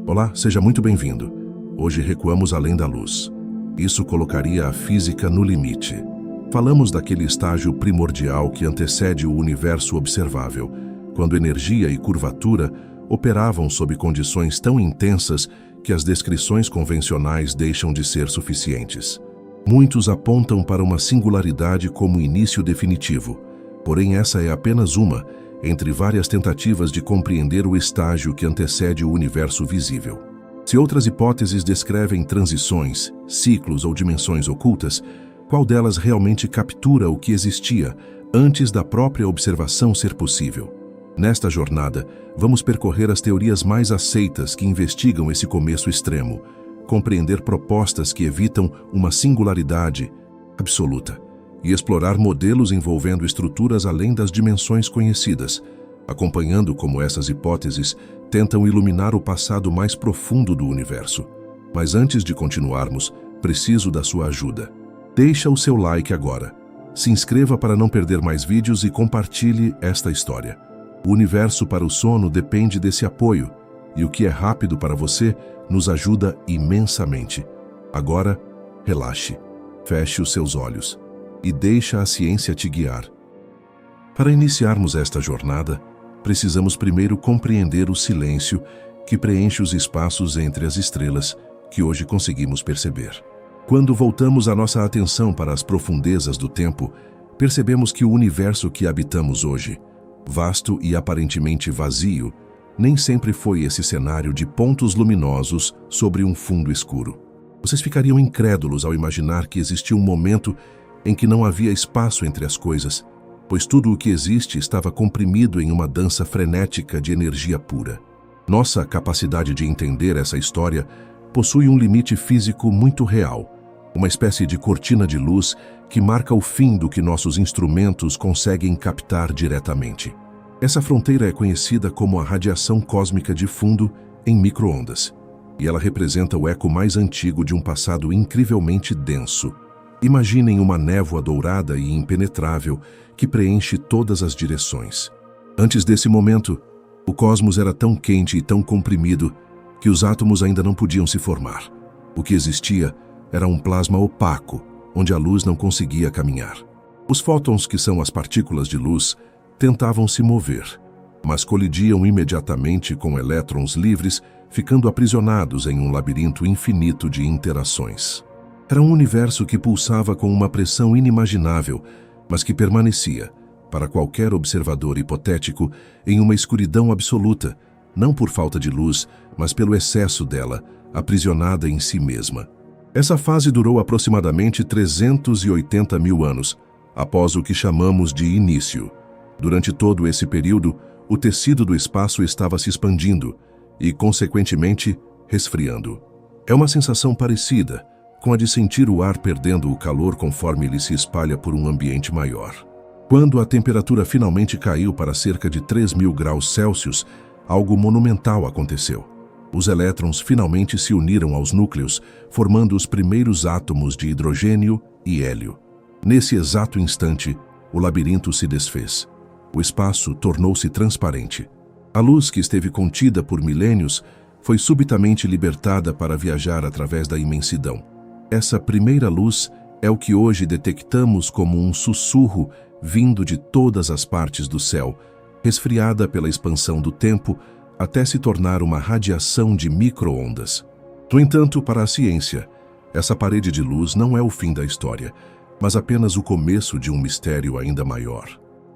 Olá, seja muito bem-vindo. Hoje recuamos além da luz. Isso colocaria a física no limite. Falamos daquele estágio primordial que antecede o universo observável, quando energia e curvatura operavam sob condições tão intensas que as descrições convencionais deixam de ser suficientes. Muitos apontam para uma singularidade como início definitivo, porém essa é apenas uma entre várias tentativas de compreender o estágio que antecede o universo visível. Se outras hipóteses descrevem transições, ciclos ou dimensões ocultas, qual delas realmente captura o que existia antes da própria observação ser possível? Nesta jornada, vamos percorrer as teorias mais aceitas que investigam esse começo extremo, compreender propostas que evitam uma singularidade absoluta e explorar modelos envolvendo estruturas além das dimensões conhecidas, acompanhando como essas hipóteses tentam iluminar o passado mais profundo do universo. Mas antes de continuarmos, preciso da sua ajuda. Deixa o seu like agora. Se inscreva para não perder mais vídeos e compartilhe esta história. O universo para o sono depende desse apoio, e o que é rápido para você nos ajuda imensamente. Agora, relaxe, feche os seus olhos e deixa a ciência te guiar. Para iniciarmos esta jornada, precisamos primeiro compreender o silêncio que preenche os espaços entre as estrelas que hoje conseguimos perceber. Quando voltamos a nossa atenção para as profundezas do tempo, percebemos que o universo que habitamos hoje, vasto e aparentemente vazio, nem sempre foi esse cenário de pontos luminosos sobre um fundo escuro. Vocês ficariam incrédulos ao imaginar que existia um momento em que não havia espaço entre as coisas, pois tudo o que existe estava comprimido em uma dança frenética de energia pura. Nossa capacidade de entender essa história possui um limite físico muito real, uma espécie de cortina de luz que marca o fim do que nossos instrumentos conseguem captar diretamente. Essa fronteira é conhecida como a radiação cósmica de fundo em micro-ondas, e ela representa o eco mais antigo de um passado incrivelmente denso. Imaginem uma névoa dourada e impenetrável que preenche todas as direções. Antes desse momento, o cosmos era tão quente e tão comprimido que os átomos ainda não podiam se formar. O que existia era um plasma opaco, onde a luz não conseguia caminhar. Os fótons, que são as partículas de luz, tentavam se mover, mas colidiam imediatamente com elétrons livres, ficando aprisionados em um labirinto infinito de interações. Era um universo que pulsava com uma pressão inimaginável, mas que permanecia, para qualquer observador hipotético, em uma escuridão absoluta, não por falta de luz, mas pelo excesso dela, aprisionada em si mesma. Essa fase durou aproximadamente 380 mil anos, após o que chamamos de início. Durante todo esse período, o tecido do espaço estava se expandindo e, consequentemente, resfriando. É uma sensação parecida com a de sentir o ar perdendo o calor conforme ele se espalha por um ambiente maior. Quando a temperatura finalmente caiu para cerca de 3.000 graus Celsius, algo monumental aconteceu. Os elétrons finalmente se uniram aos núcleos, formando os primeiros átomos de hidrogênio e hélio. Nesse exato instante, o labirinto se desfez. O espaço tornou-se transparente. A luz que esteve contida por milênios foi subitamente libertada para viajar através da imensidão. Essa primeira luz é o que hoje detectamos como um sussurro vindo de todas as partes do céu, resfriada pela expansão do tempo até se tornar uma radiação de micro-ondas. No entanto, para a ciência, essa parede de luz não é o fim da história, mas apenas o começo de um mistério ainda maior.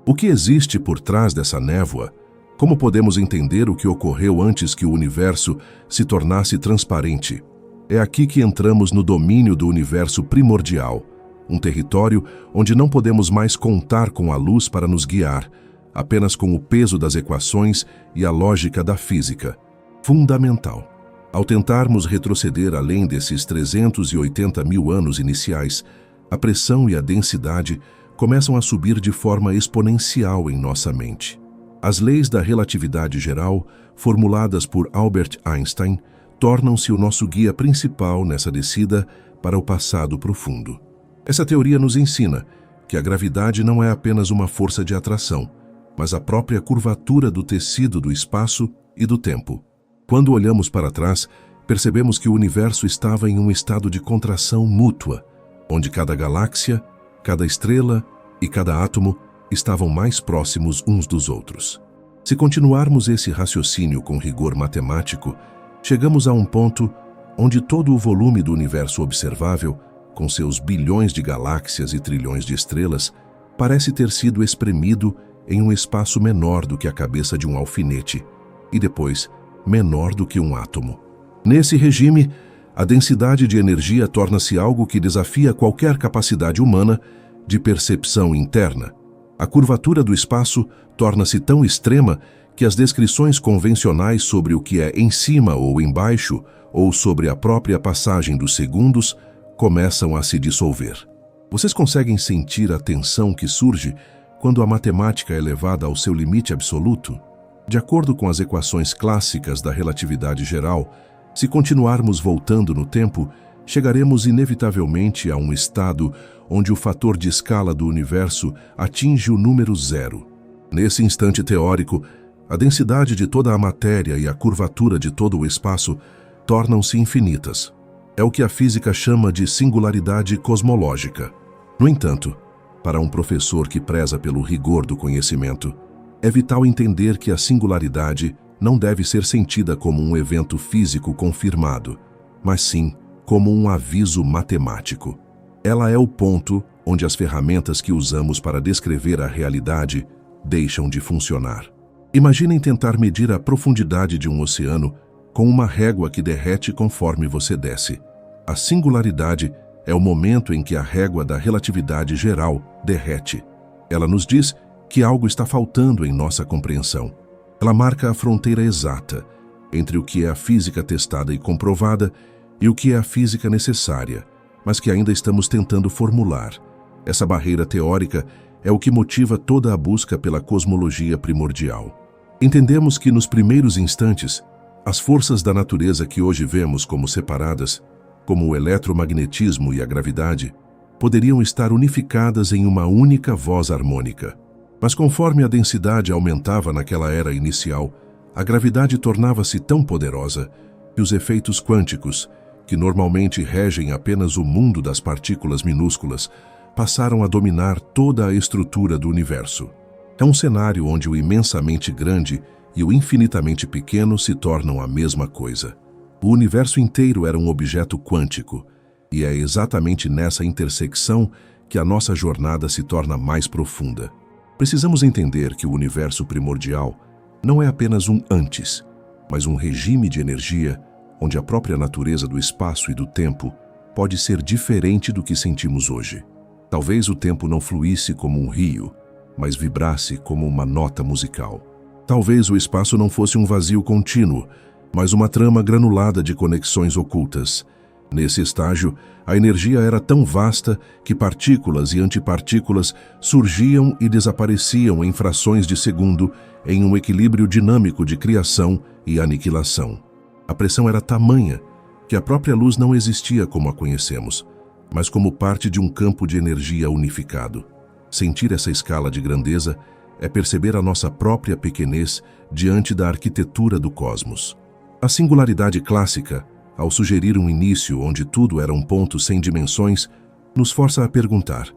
O que existe por trás dessa névoa? Como podemos entender o que ocorreu antes que o universo se tornasse transparente? É aqui que entramos no domínio do universo primordial, um território onde não podemos mais contar com a luz para nos guiar, apenas com o peso das equações e a lógica da física. Fundamental. Ao tentarmos retroceder além desses 380 mil anos iniciais, a pressão e a densidade começam a subir de forma exponencial em nossa mente. As leis da relatividade geral, formuladas por Albert Einstein, tornam-se o nosso guia principal nessa descida para o passado profundo. Essa teoria nos ensina que a gravidade não é apenas uma força de atração, mas a própria curvatura do tecido do espaço e do tempo. Quando olhamos para trás, percebemos que o universo estava em um estado de contração mútua, onde cada galáxia, cada estrela e cada átomo estavam mais próximos uns dos outros. Se continuarmos esse raciocínio com rigor matemático, chegamos a um ponto onde todo o volume do universo observável, com seus bilhões de galáxias e trilhões de estrelas, parece ter sido espremido em um espaço menor do que a cabeça de um alfinete, e depois menor do que um átomo. Nesse regime, a densidade de energia torna-se algo que desafia qualquer capacidade humana de percepção interna. A curvatura do espaço torna-se tão extrema que as descrições convencionais sobre o que é em cima ou embaixo, ou sobre a própria passagem dos segundos, começam a se dissolver. Vocês conseguem sentir a tensão que surge quando a matemática é levada ao seu limite absoluto? De acordo com as equações clássicas da relatividade geral, se continuarmos voltando no tempo, chegaremos inevitavelmente a um estado onde o fator de escala do universo atinge o número zero. Nesse instante teórico, a densidade de toda a matéria e a curvatura de todo o espaço tornam-se infinitas. É o que a física chama de singularidade cosmológica. No entanto, para um professor que preza pelo rigor do conhecimento, é vital entender que a singularidade não deve ser sentida como um evento físico confirmado, mas sim como um aviso matemático. Ela é o ponto onde as ferramentas que usamos para descrever a realidade deixam de funcionar. Imaginem tentar medir a profundidade de um oceano com uma régua que derrete conforme você desce. A singularidade é o momento em que a régua da relatividade geral derrete. Ela nos diz que algo está faltando em nossa compreensão. Ela marca a fronteira exata entre o que é a física testada e comprovada e o que é a física necessária, mas que ainda estamos tentando formular. Essa barreira teórica é o que motiva toda a busca pela cosmologia primordial. Entendemos que nos primeiros instantes, as forças da natureza que hoje vemos como separadas, como o eletromagnetismo e a gravidade, poderiam estar unificadas em uma única voz harmônica. Mas conforme a densidade aumentava naquela era inicial, a gravidade tornava-se tão poderosa que os efeitos quânticos, que normalmente regem apenas o mundo das partículas minúsculas, passaram a dominar toda a estrutura do universo. É um cenário onde o imensamente grande e o infinitamente pequeno se tornam a mesma coisa. O universo inteiro era um objeto quântico, e é exatamente nessa intersecção que a nossa jornada se torna mais profunda. Precisamos entender que o universo primordial não é apenas um antes, mas um regime de energia onde a própria natureza do espaço e do tempo pode ser diferente do que sentimos hoje. Talvez o tempo não fluísse como um rio, mas vibrasse como uma nota musical. Talvez o espaço não fosse um vazio contínuo, mas uma trama granulada de conexões ocultas. Nesse estágio, a energia era tão vasta que partículas e antipartículas surgiam e desapareciam em frações de segundo em um equilíbrio dinâmico de criação e aniquilação. A pressão era tamanha que a própria luz não existia como a conhecemos, mas como parte de um campo de energia unificado. Sentir essa escala de grandeza é perceber a nossa própria pequenez diante da arquitetura do cosmos. A singularidade clássica, ao sugerir um início onde tudo era um ponto sem dimensões, nos força a perguntar: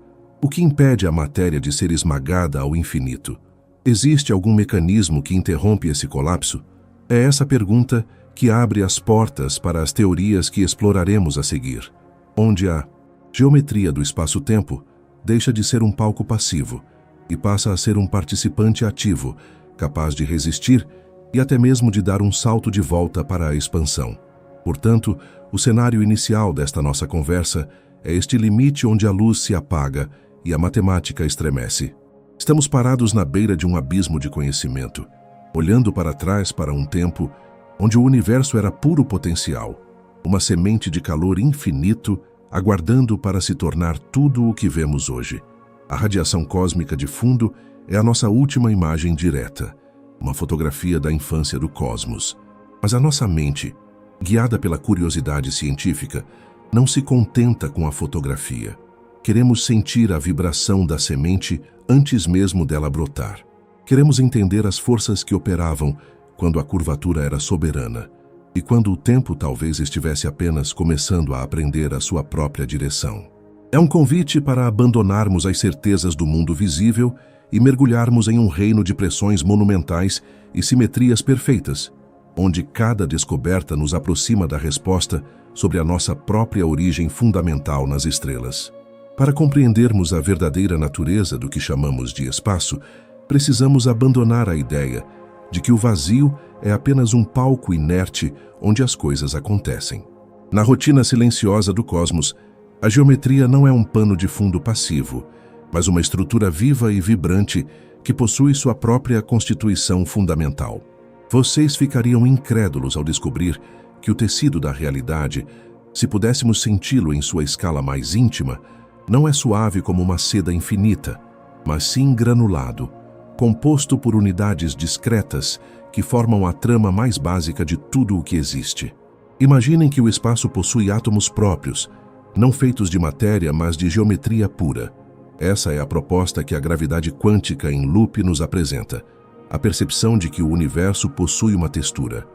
o que impede a matéria de ser esmagada ao infinito? Existe algum mecanismo que interrompe esse colapso? É essa pergunta que abre as portas para as teorias que exploraremos a seguir, onde a geometria do espaço-tempo deixa de ser um palco passivo e passa a ser um participante ativo, capaz de resistir e até mesmo de dar um salto de volta para a expansão. Portanto, o cenário inicial desta nossa conversa é este limite onde a luz se apaga e a matemática estremece. Estamos parados na beira de um abismo de conhecimento, olhando para trás para um tempo onde o universo era puro potencial, uma semente de calor infinito aguardando para se tornar tudo o que vemos hoje. A radiação cósmica de fundo é a nossa última imagem direta, uma fotografia da infância do cosmos. Mas a nossa mente, guiada pela curiosidade científica, não se contenta com a fotografia. Queremos sentir a vibração da semente antes mesmo dela brotar. Queremos entender as forças que operavam quando a curvatura era soberana, e quando o tempo talvez estivesse apenas começando a aprender a sua própria direção. É um convite para abandonarmos as certezas do mundo visível e mergulharmos em um reino de pressões monumentais e simetrias perfeitas, onde cada descoberta nos aproxima da resposta sobre a nossa própria origem fundamental nas estrelas. Para compreendermos a verdadeira natureza do que chamamos de espaço, precisamos abandonar a ideia de que o vazio é apenas um palco inerte onde as coisas acontecem. Na rotina silenciosa do cosmos, a geometria não é um pano de fundo passivo, mas uma estrutura viva e vibrante que possui sua própria constituição fundamental. Vocês ficariam incrédulos ao descobrir que o tecido da realidade, se pudéssemos senti-lo em sua escala mais íntima, não é suave como uma seda infinita, mas sim granulado, composto por unidades discretas que formam a trama mais básica de tudo o que existe. Imaginem que o espaço possui átomos próprios, não feitos de matéria, mas de geometria pura. Essa é a proposta que a gravidade quântica em loop nos apresenta, a percepção de que o universo possui uma textura.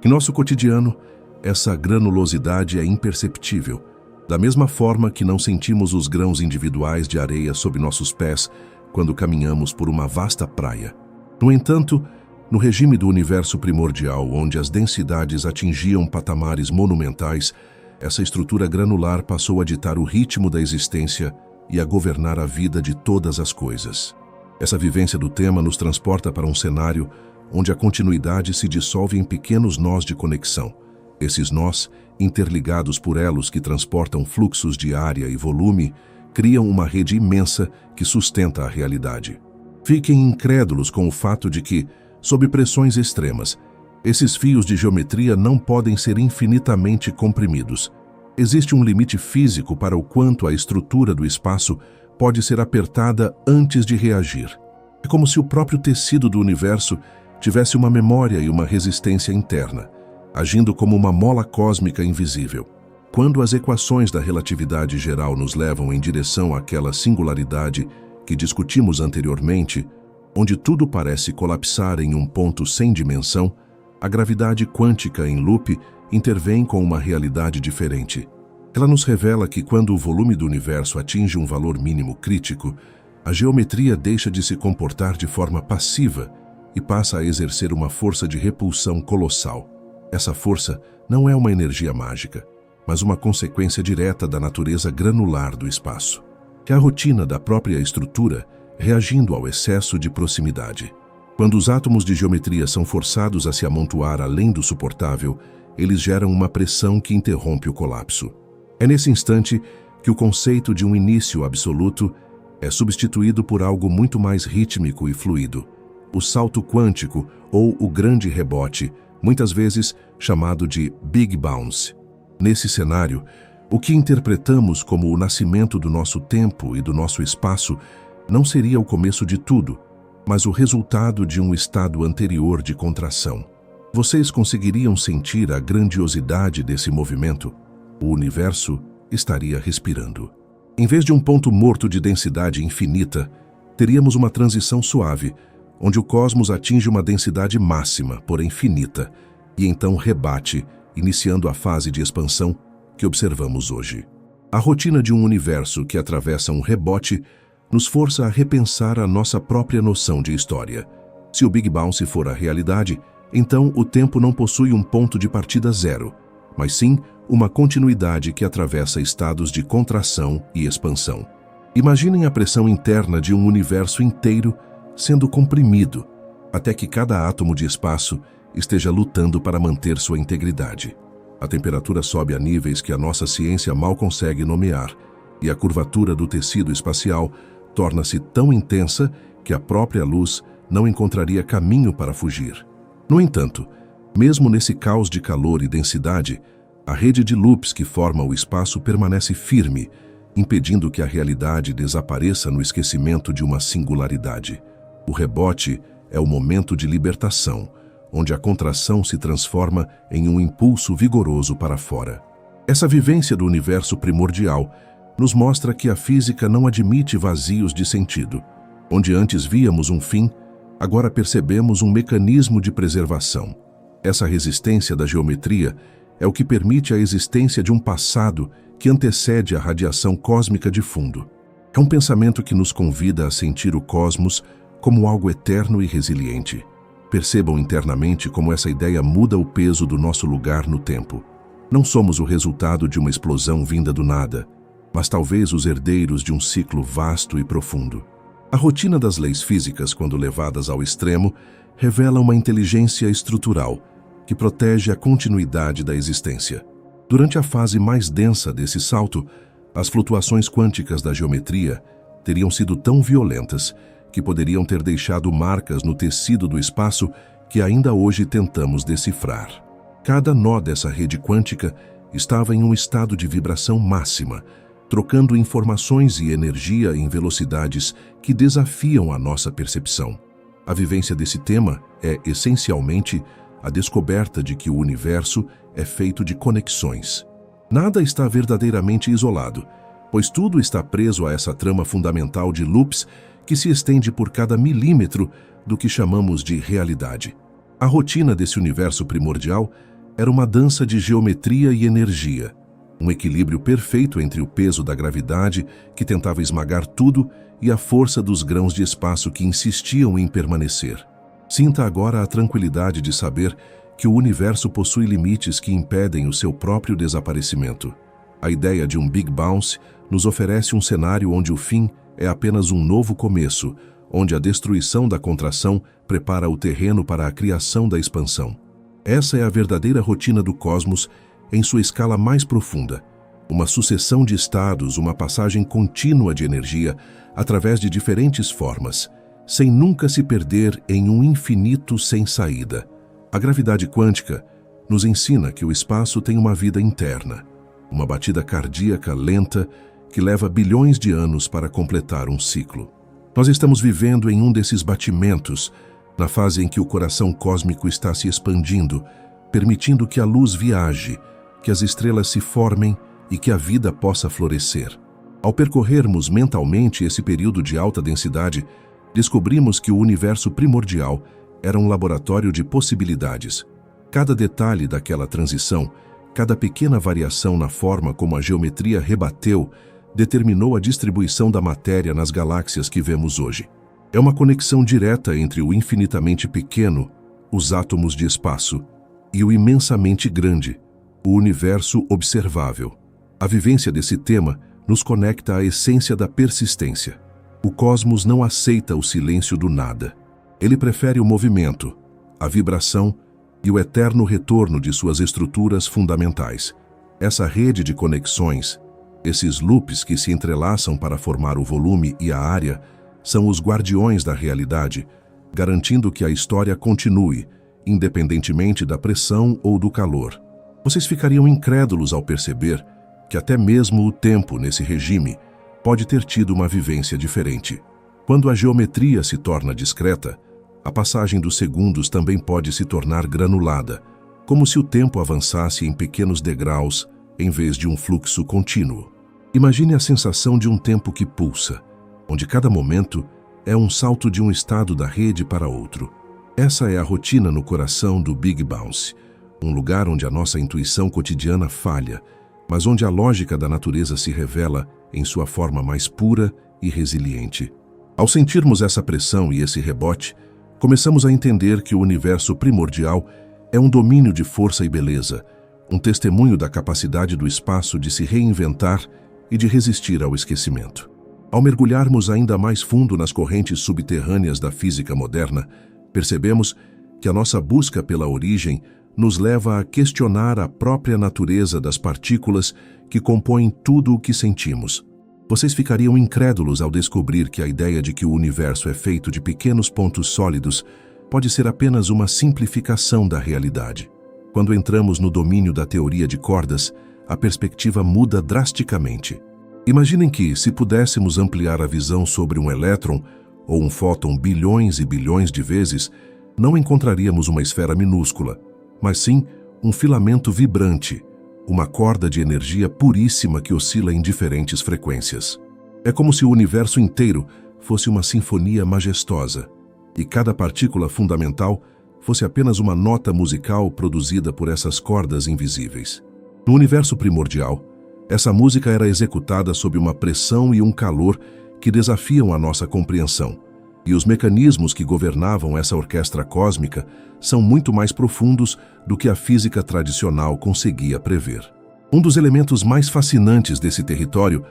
Em nosso cotidiano, essa granulosidade é imperceptível, da mesma forma que não sentimos os grãos individuais de areia sob nossos pés quando caminhamos por uma vasta praia. No entanto, no regime do universo primordial, onde as densidades atingiam patamares monumentais, essa estrutura granular passou a ditar o ritmo da existência e a governar a vida de todas as coisas. Essa vivência do tema nos transporta para um cenário onde a continuidade se dissolve em pequenos nós de conexão. Esses nós, interligados por elos que transportam fluxos de área e volume, criam uma rede imensa que sustenta a realidade. Fiquem incrédulos com o fato de que, sob pressões extremas, esses fios de geometria não podem ser infinitamente comprimidos. Existe um limite físico para o quanto a estrutura do espaço pode ser apertada antes de reagir. É como se o próprio tecido do universo tivesse uma memória e uma resistência interna, agindo como uma mola cósmica invisível. Quando as equações da relatividade geral nos levam em direção àquela singularidade que discutimos anteriormente, onde tudo parece colapsar em um ponto sem dimensão, a gravidade quântica em loop intervém com uma realidade diferente. Ela nos revela que quando o volume do universo atinge um valor mínimo crítico, a geometria deixa de se comportar de forma passiva e passa a exercer uma força de repulsão colossal. Essa força não é uma energia mágica, mas uma consequência direta da natureza granular do espaço. É a rotina da própria estrutura reagindo ao excesso de proximidade. Quando os átomos de geometria são forçados a se amontoar além do suportável, eles geram uma pressão que interrompe o colapso. É nesse instante que o conceito de um início absoluto é substituído por algo muito mais rítmico e fluido. O salto quântico ou o grande rebote, muitas vezes chamado de Big Bounce. Nesse cenário, o que interpretamos como o nascimento do nosso tempo e do nosso espaço não seria o começo de tudo, mas o resultado de um estado anterior de contração. Vocês conseguiriam sentir a grandiosidade desse movimento? O universo estaria respirando. Em vez de um ponto morto de densidade infinita, teríamos uma transição suave, onde o cosmos atinge uma densidade máxima, porém finita, e então rebate, iniciando a fase de expansão que observamos hoje. A rotina de um universo que atravessa um rebote nos força a repensar a nossa própria noção de história. Se o Big Bounce for a realidade, então o tempo não possui um ponto de partida zero, mas sim uma continuidade que atravessa estados de contração e expansão. Imaginem a pressão interna de um universo inteiro sendo comprimido, até que cada átomo de espaço esteja lutando para manter sua integridade. A temperatura sobe a níveis que a nossa ciência mal consegue nomear, e a curvatura do tecido espacial torna-se tão intensa que a própria luz não encontraria caminho para fugir. No entanto, mesmo nesse caos de calor e densidade, a rede de loops que forma o espaço permanece firme, impedindo que a realidade desapareça no esquecimento de uma singularidade. O rebote é o momento de libertação, onde a contração se transforma em um impulso vigoroso para fora. Essa vivência do universo primordial nos mostra que a física não admite vazios de sentido. Onde antes víamos um fim, agora percebemos um mecanismo de preservação. Essa resistência da geometria é o que permite a existência de um passado que antecede a radiação cósmica de fundo. É um pensamento que nos convida a sentir o cosmos como algo eterno e resiliente. Percebam internamente como essa ideia muda o peso do nosso lugar no tempo. Não somos o resultado de uma explosão vinda do nada, mas talvez os herdeiros de um ciclo vasto e profundo. A rotina das leis físicas, quando levadas ao extremo, revela uma inteligência estrutural que protege a continuidade da existência. Durante a fase mais densa desse salto, as flutuações quânticas da geometria teriam sido tão violentas que poderiam ter deixado marcas no tecido do espaço que ainda hoje tentamos decifrar. Cada nó dessa rede quântica estava em um estado de vibração máxima, trocando informações e energia em velocidades que desafiam a nossa percepção. A vivência desse tema é, essencialmente, a descoberta de que o universo é feito de conexões. Nada está verdadeiramente isolado, pois tudo está preso a essa trama fundamental de loops que se estende por cada milímetro do que chamamos de realidade. A rotina desse universo primordial era uma dança de geometria e energia, um equilíbrio perfeito entre o peso da gravidade, que tentava esmagar tudo, e a força dos grãos de espaço que insistiam em permanecer. Sinta agora a tranquilidade de saber que o universo possui limites que impedem o seu próprio desaparecimento. A ideia de um Big Bounce nos oferece um cenário onde o fim é apenas um novo começo, onde a destruição da contração prepara o terreno para a criação da expansão. Essa é a verdadeira rotina do cosmos em sua escala mais profunda, uma sucessão de estados, uma passagem contínua de energia através de diferentes formas, sem nunca se perder em um infinito sem saída. A gravidade quântica nos ensina que o espaço tem uma vida interna, uma batida cardíaca lenta que leva bilhões de anos para completar um ciclo. Nós estamos vivendo em um desses batimentos, na fase em que o coração cósmico está se expandindo, permitindo que a luz viaje, que as estrelas se formem e que a vida possa florescer. Ao percorrermos mentalmente esse período de alta densidade, descobrimos que o universo primordial era um laboratório de possibilidades. Cada detalhe daquela transição, cada pequena variação na forma como a geometria rebateu, determinou a distribuição da matéria nas galáxias que vemos hoje. É uma conexão direta entre o infinitamente pequeno, os átomos de espaço, e o imensamente grande, o universo observável. A vivência desse tema nos conecta à essência da persistência. O cosmos não aceita o silêncio do nada. Ele prefere o movimento, a vibração e o eterno retorno de suas estruturas fundamentais. Essa rede de conexões, esses loops que se entrelaçam para formar o volume e a área, são os guardiões da realidade, garantindo que a história continue, independentemente da pressão ou do calor. Vocês ficariam incrédulos ao perceber que até mesmo o tempo nesse regime pode ter tido uma vivência diferente. Quando a geometria se torna discreta, a passagem dos segundos também pode se tornar granulada, como se o tempo avançasse em pequenos degraus em vez de um fluxo contínuo. Imagine a sensação de um tempo que pulsa, onde cada momento é um salto de um estado da rede para outro. Essa é a rotina no coração do Big Bounce, um lugar onde a nossa intuição cotidiana falha, mas onde a lógica da natureza se revela em sua forma mais pura e resiliente. Ao sentirmos essa pressão e esse rebote, começamos a entender que o universo primordial é um domínio de força e beleza, um testemunho da capacidade do espaço de se reinventar e de resistir ao esquecimento. Ao mergulharmos ainda mais fundo nas correntes subterrâneas da física moderna, percebemos que a nossa busca pela origem nos leva a questionar a própria natureza das partículas que compõem tudo o que sentimos. Vocês ficariam incrédulos ao descobrir que a ideia de que o universo é feito de pequenos pontos sólidos pode ser apenas uma simplificação da realidade. Quando entramos no domínio da teoria de cordas, a perspectiva muda drasticamente. Imaginem que, se pudéssemos ampliar a visão sobre um elétron ou um fóton bilhões e bilhões de vezes, não encontraríamos uma esfera minúscula, mas sim um filamento vibrante, uma corda de energia puríssima que oscila em diferentes frequências. É como se o universo inteiro fosse uma sinfonia majestosa, e cada partícula fundamental fosse apenas uma nota musical produzida por essas cordas invisíveis. No universo primordial, essa música era executada sob uma pressão e um calor que desafiam a nossa compreensão, e os mecanismos que governavam essa orquestra cósmica são muito mais profundos do que a física tradicional conseguia prever. Um dos elementos mais fascinantes desse território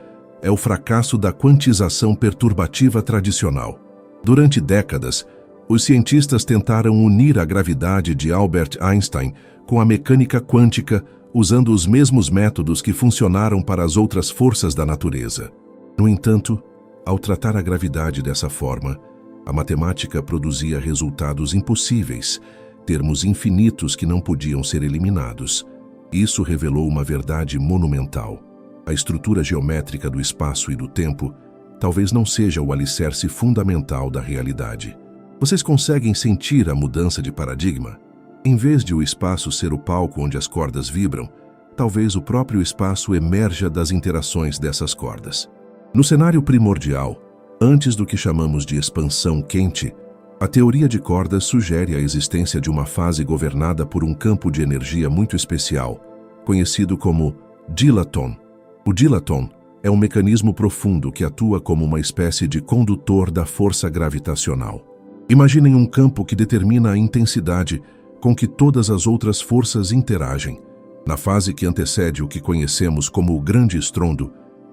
é o fracasso da quantização perturbativa tradicional. Durante décadas, os cientistas tentaram unir a gravidade de Albert Einstein com a mecânica quântica, usando os mesmos métodos que funcionaram para as outras forças da natureza. No entanto, ao tratar a gravidade dessa forma, a matemática produzia resultados impossíveis, termos infinitos que não podiam ser eliminados. Isso revelou uma verdade monumental. A estrutura geométrica do espaço e do tempo talvez não seja o alicerce fundamental da realidade. Vocês conseguem sentir a mudança de paradigma? Em vez de o espaço ser o palco onde as cordas vibram, talvez o próprio espaço emerja das interações dessas cordas. No cenário primordial, antes do que chamamos de expansão quente, a teoria de cordas sugere a existência de uma fase governada por um campo de energia muito especial, conhecido como dilaton. O dilaton é um mecanismo profundo que atua como uma espécie de condutor da força gravitacional. Imaginem um campo que determina a intensidade com que todas as outras forças interagem. Na fase que antecede o que conhecemos como o grande estrondo,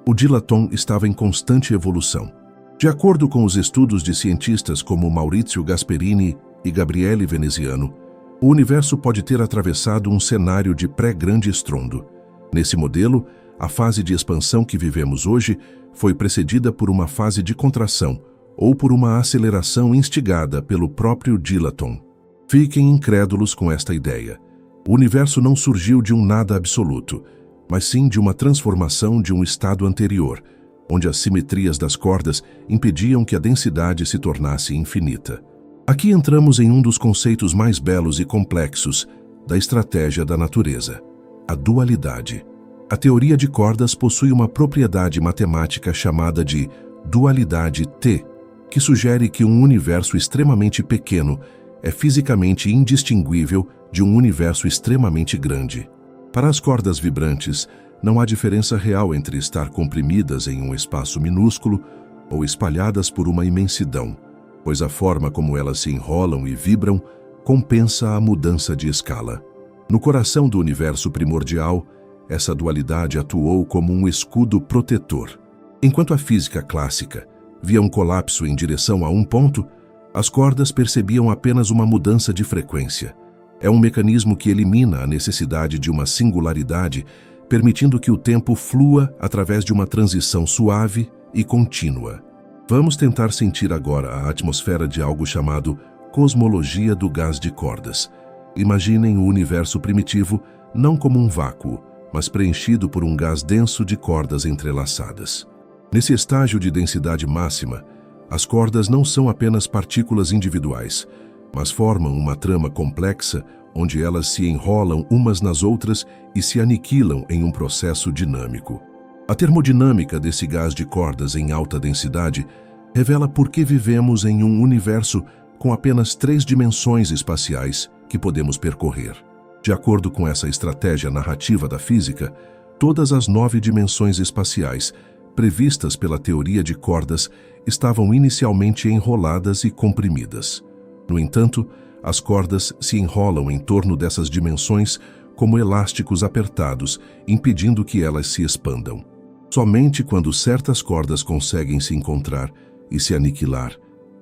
o dilaton estava em constante evolução. De acordo com os estudos de cientistas como Maurizio Gasperini e Gabriele Veneziano, o universo pode ter atravessado um cenário de pré-grande estrondo. Nesse modelo, a fase de expansão que vivemos hoje foi precedida por uma fase de contração ou por uma aceleração instigada pelo próprio dilaton. Fiquem incrédulos com esta ideia. O universo não surgiu de um nada absoluto, mas sim de uma transformação de um estado anterior, onde as simetrias das cordas impediam que a densidade se tornasse infinita. Aqui entramos em um dos conceitos mais belos e complexos da estratégia da natureza: a dualidade. A teoria de cordas possui uma propriedade matemática chamada de dualidade T, que sugere que um universo extremamente pequeno é fisicamente indistinguível de um universo extremamente grande. Para as cordas vibrantes, não há diferença real entre estar comprimidas em um espaço minúsculo ou espalhadas por uma imensidão, pois a forma como elas se enrolam e vibram compensa a mudança de escala. No coração do universo primordial, essa dualidade atuou como um escudo protetor. Enquanto a física clássica via um colapso em direção a um ponto, as cordas percebiam apenas uma mudança de frequência. É um mecanismo que elimina a necessidade de uma singularidade, permitindo que o tempo flua através de uma transição suave e contínua. Vamos tentar sentir agora a atmosfera de algo chamado cosmologia do gás de cordas. Imaginem o universo primitivo não como um vácuo, mas preenchido por um gás denso de cordas entrelaçadas. Nesse estágio de densidade máxima, as cordas não são apenas partículas individuais, mas formam uma trama complexa onde elas se enrolam umas nas outras e se aniquilam em um processo dinâmico. A termodinâmica desse gás de cordas em alta densidade revela por que vivemos em um universo com apenas 3 dimensões espaciais que podemos percorrer. De acordo com essa estratégia narrativa da física, todas as 9 dimensões espaciais previstas pela teoria de cordas estavam inicialmente enroladas e comprimidas. No entanto, as cordas se enrolam em torno dessas dimensões como elásticos apertados, impedindo que elas se expandam. Somente quando certas cordas conseguem se encontrar e se aniquilar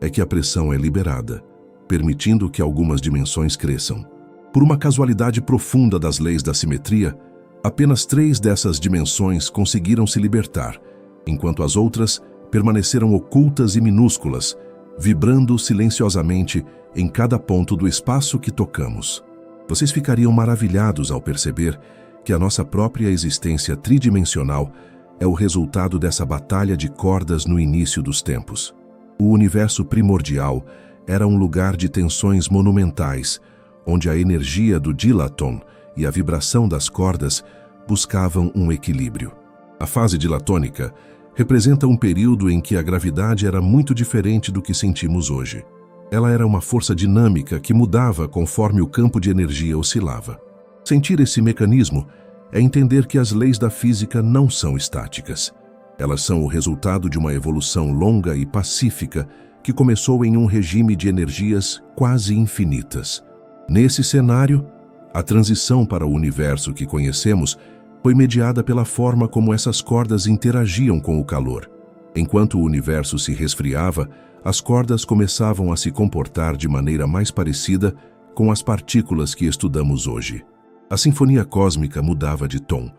é que a pressão é liberada, permitindo que algumas dimensões cresçam. Por uma casualidade profunda das leis da simetria, apenas 3 dessas dimensões conseguiram se libertar, enquanto as outras permaneceram ocultas e minúsculas, vibrando silenciosamente em cada ponto do espaço que tocamos. Vocês ficariam maravilhados ao perceber que a nossa própria existência tridimensional é o resultado dessa batalha de cordas no início dos tempos. O universo primordial era um lugar de tensões monumentais, onde a energia do dilaton e a vibração das cordas buscavam um equilíbrio. A fase dilatônica representa um período em que a gravidade era muito diferente do que sentimos hoje. Ela era uma força dinâmica que mudava conforme o campo de energia oscilava. Sentir esse mecanismo é entender que as leis da física não são estáticas. Elas são o resultado de uma evolução longa e pacífica que começou em um regime de energias quase infinitas. Nesse cenário, a transição para o universo que conhecemos foi mediada pela forma como essas cordas interagiam com o calor. Enquanto o universo se resfriava, as cordas começavam a se comportar de maneira mais parecida com as partículas que estudamos hoje. A sinfonia cósmica mudava de tom,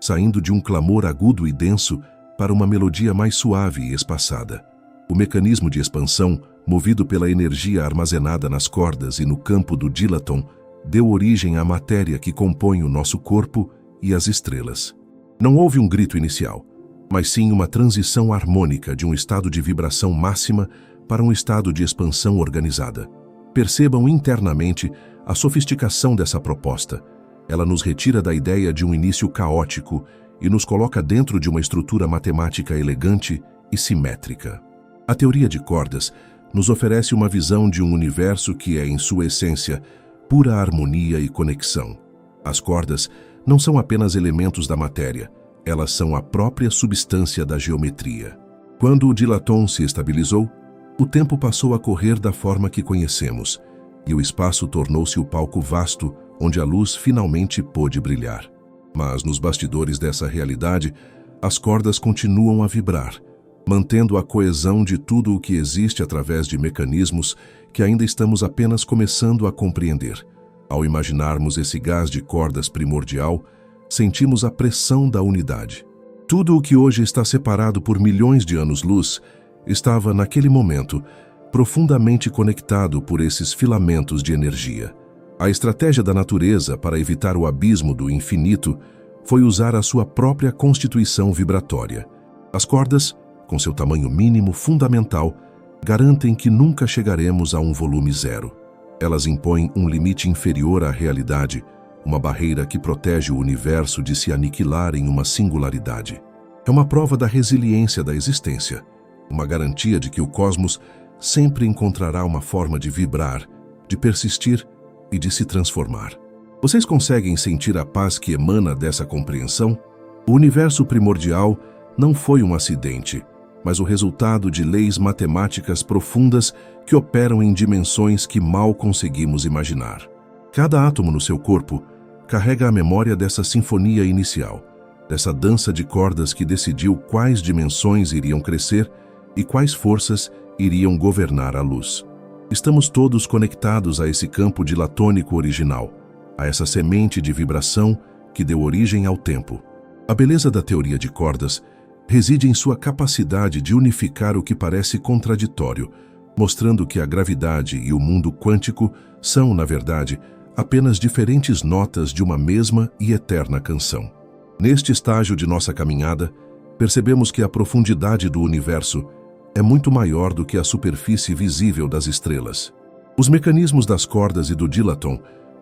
saindo de um clamor agudo e denso para uma melodia mais suave e espaçada. O mecanismo de expansão, movido pela energia armazenada nas cordas e no campo do dílaton, deu origem à matéria que compõe o nosso corpo e as estrelas. Não houve um grito inicial, mas sim uma transição harmônica de um estado de vibração máxima para um estado de expansão organizada. Percebam internamente a sofisticação dessa proposta. Ela nos retira da ideia de um início caótico e nos coloca dentro de uma estrutura matemática elegante e simétrica. A teoria de cordas nos oferece uma visão de um universo que é, em sua essência, pura harmonia e conexão. As cordas não são apenas elementos da matéria, elas são a própria substância da geometria. Quando o dílaton se estabilizou, o tempo passou a correr da forma que conhecemos, e o espaço tornou-se o palco vasto onde a luz finalmente pôde brilhar. Mas nos bastidores dessa realidade, as cordas continuam a vibrar, mantendo a coesão de tudo o que existe através de mecanismos que ainda estamos apenas começando a compreender. Ao imaginarmos esse gás de cordas primordial, sentimos a pressão da unidade. Tudo o que hoje está separado por milhões de anos-luz estava, naquele momento, profundamente conectado por esses filamentos de energia. A estratégia da natureza para evitar o abismo do infinito foi usar a sua própria constituição vibratória. As cordas, com seu tamanho mínimo fundamental, garantem que nunca chegaremos a um volume zero. Elas impõem um limite inferior à realidade, uma barreira que protege o universo de se aniquilar em uma singularidade. É uma prova da resiliência da existência, uma garantia de que o cosmos sempre encontrará uma forma de vibrar, de persistir e de se transformar. Vocês conseguem sentir a paz que emana dessa compreensão? O universo primordial não foi um acidente, mas o resultado de leis matemáticas profundas que operam em dimensões que mal conseguimos imaginar. Cada átomo no seu corpo carrega a memória dessa sinfonia inicial, dessa dança de cordas que decidiu quais dimensões iriam crescer e quais forças iriam governar a luz. Estamos todos conectados a esse campo dilatônico original, a essa semente de vibração que deu origem ao tempo. A beleza da teoria de cordas reside em sua capacidade de unificar o que parece contraditório, mostrando que a gravidade e o mundo quântico são, na verdade, apenas diferentes notas de uma mesma e eterna canção. Neste estágio de nossa caminhada, percebemos que a profundidade do universo é muito maior do que a superfície visível das estrelas. Os mecanismos das cordas e do dílaton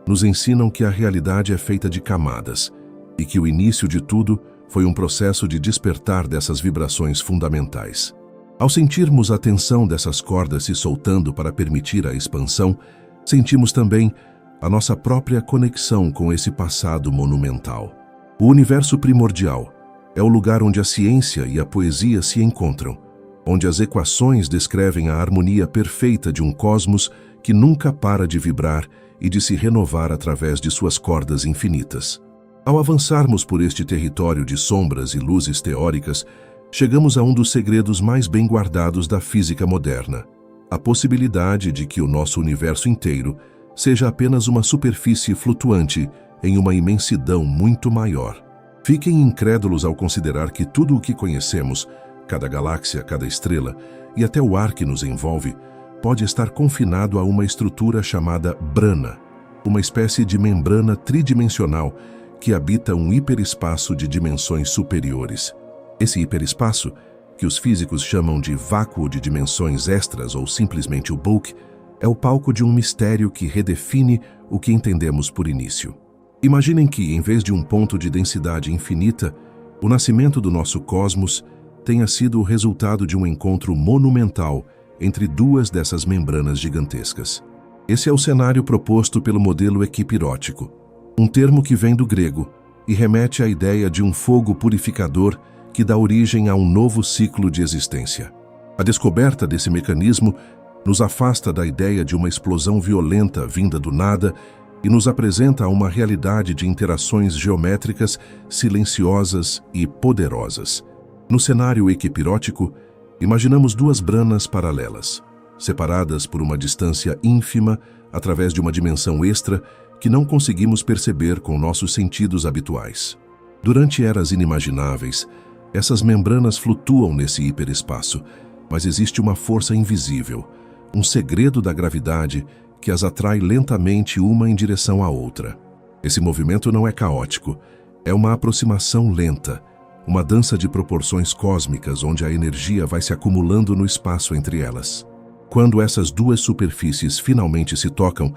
nos ensinam que a realidade é feita de camadas e que o início de tudo foi um processo de despertar dessas vibrações fundamentais. Ao sentirmos a tensão dessas cordas se soltando para permitir a expansão, sentimos também a nossa própria conexão com esse passado monumental. O universo primordial é o lugar onde a ciência e a poesia se encontram, onde as equações descrevem a harmonia perfeita de um cosmos que nunca para de vibrar e de se renovar através de suas cordas infinitas. Ao avançarmos por este território de sombras e luzes teóricas, chegamos a um dos segredos mais bem guardados da física moderna: a possibilidade de que o nosso universo inteiro seja apenas uma superfície flutuante em uma imensidão muito maior. Fiquem incrédulos ao considerar que tudo o que conhecemos, cada galáxia, cada estrela e até o ar que nos envolve, pode estar confinado a uma estrutura chamada brana, uma espécie de membrana tridimensional que habita um hiperespaço de dimensões superiores. Esse hiperespaço, que os físicos chamam de vácuo de dimensões extras ou simplesmente o bulk, é o palco de um mistério que redefine o que entendemos por início. Imaginem que, em vez de um ponto de densidade infinita, o nascimento do nosso cosmos tenha sido o resultado de um encontro monumental entre duas dessas membranas gigantescas. Esse é o cenário proposto pelo modelo equipirótico, um termo que vem do grego e remete à ideia de um fogo purificador que dá origem a um novo ciclo de existência. A descoberta desse mecanismo nos afasta da ideia de uma explosão violenta vinda do nada e nos apresenta uma realidade de interações geométricas silenciosas e poderosas. No cenário equipirótico, imaginamos duas branas paralelas, separadas por uma distância ínfima através de uma dimensão extra que não conseguimos perceber com nossos sentidos habituais. Durante eras inimagináveis, essas membranas flutuam nesse hiperespaço, mas existe uma força invisível, um segredo da gravidade que as atrai lentamente uma em direção à outra. Esse movimento não é caótico, é uma aproximação lenta, uma dança de proporções cósmicas onde a energia vai se acumulando no espaço entre elas. Quando essas duas superfícies finalmente se tocam,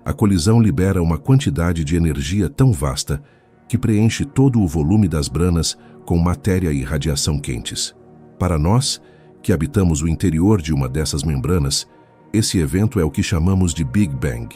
a colisão libera uma quantidade de energia tão vasta que preenche todo o volume das branas com matéria e radiação quentes. Para nós, que habitamos o interior de uma dessas membranas, esse evento é o que chamamos de Big Bang.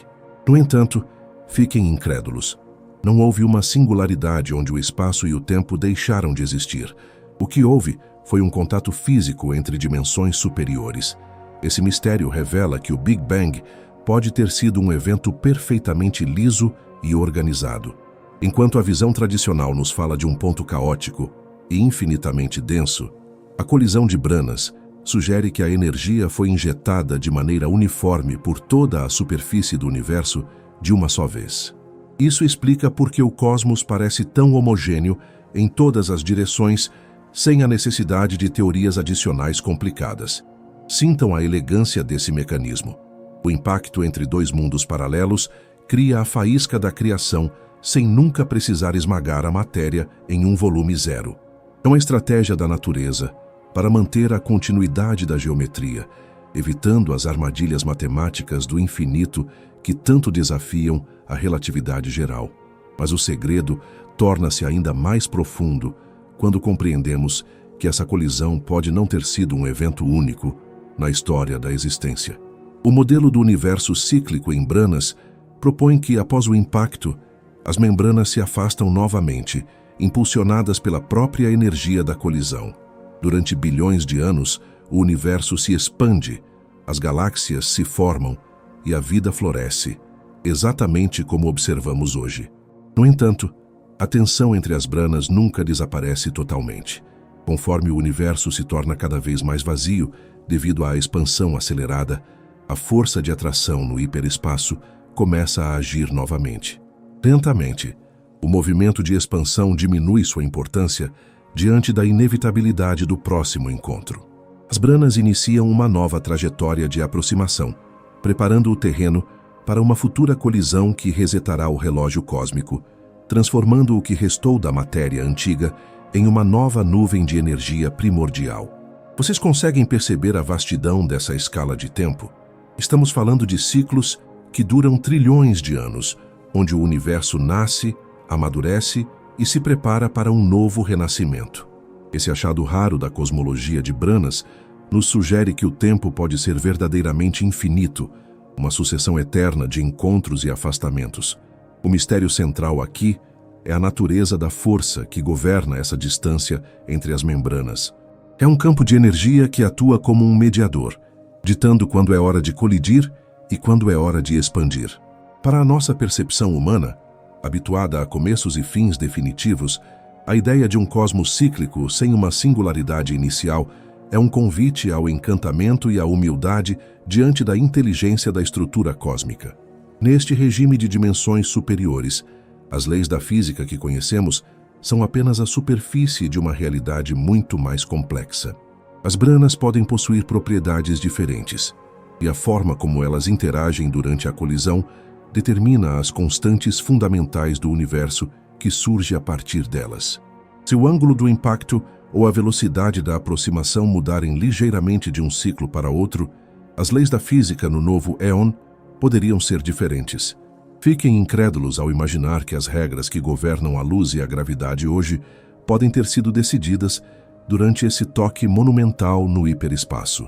No entanto, fiquem incrédulos. Não houve uma singularidade onde o espaço e o tempo deixaram de existir. O que houve foi um contato físico entre dimensões superiores. Esse mistério revela que o Big Bang pode ter sido um evento perfeitamente liso e organizado. Enquanto a visão tradicional nos fala de um ponto caótico e infinitamente denso, a colisão de branas sugere que a energia foi injetada de maneira uniforme por toda a superfície do universo de uma só vez. Isso explica por que o cosmos parece tão homogêneo em todas as direções, sem a necessidade de teorias adicionais complicadas. Sintam a elegância desse mecanismo. O impacto entre dois mundos paralelos cria a faísca da criação sem nunca precisar esmagar a matéria em um volume zero. É uma estratégia da natureza para manter a continuidade da geometria, evitando as armadilhas matemáticas do infinito que tanto desafiam a relatividade geral. Mas o segredo torna-se ainda mais profundo quando compreendemos que essa colisão pode não ter sido um evento único na história da existência. O modelo do universo cíclico em branas propõe que, após o impacto, as membranas se afastam novamente, impulsionadas pela própria energia da colisão. Durante bilhões de anos, o universo se expande, as galáxias se formam e a vida floresce, exatamente como observamos hoje. No entanto, a tensão entre as branas nunca desaparece totalmente. Conforme o universo se torna cada vez mais vazio devido à expansão acelerada, a força de atração no hiperespaço começa a agir novamente. Lentamente, o movimento de expansão diminui sua importância diante da inevitabilidade do próximo encontro. As branas iniciam uma nova trajetória de aproximação, preparando o terreno para uma futura colisão que resetará o relógio cósmico, transformando o que restou da matéria antiga em uma nova nuvem de energia primordial. Vocês conseguem perceber a vastidão dessa escala de tempo? Estamos falando de ciclos que duram trilhões de anos, onde o universo nasce, amadurece e se prepara para um novo renascimento. Esse achado raro da cosmologia de branas nos sugere que o tempo pode ser verdadeiramente infinito, uma sucessão eterna de encontros e afastamentos. O mistério central aqui é a natureza da força que governa essa distância entre as membranas. É um campo de energia que atua como um mediador, ditando quando é hora de colidir e quando é hora de expandir. Para a nossa percepção humana, habituada a começos e fins definitivos, a ideia de um cosmos cíclico sem uma singularidade inicial é um convite ao encantamento e à humildade diante da inteligência da estrutura cósmica. Neste regime de dimensões superiores, as leis da física que conhecemos são apenas a superfície de uma realidade muito mais complexa. As branas podem possuir propriedades diferentes, e a forma como elas interagem durante a colisão determina as constantes fundamentais do universo que surge a partir delas. Se o ângulo do impacto ou a velocidade da aproximação mudarem ligeiramente de um ciclo para outro, as leis da física no novo éon poderiam ser diferentes. Fiquem incrédulos ao imaginar que as regras que governam a luz e a gravidade hoje podem ter sido decididas durante esse toque monumental no hiperespaço.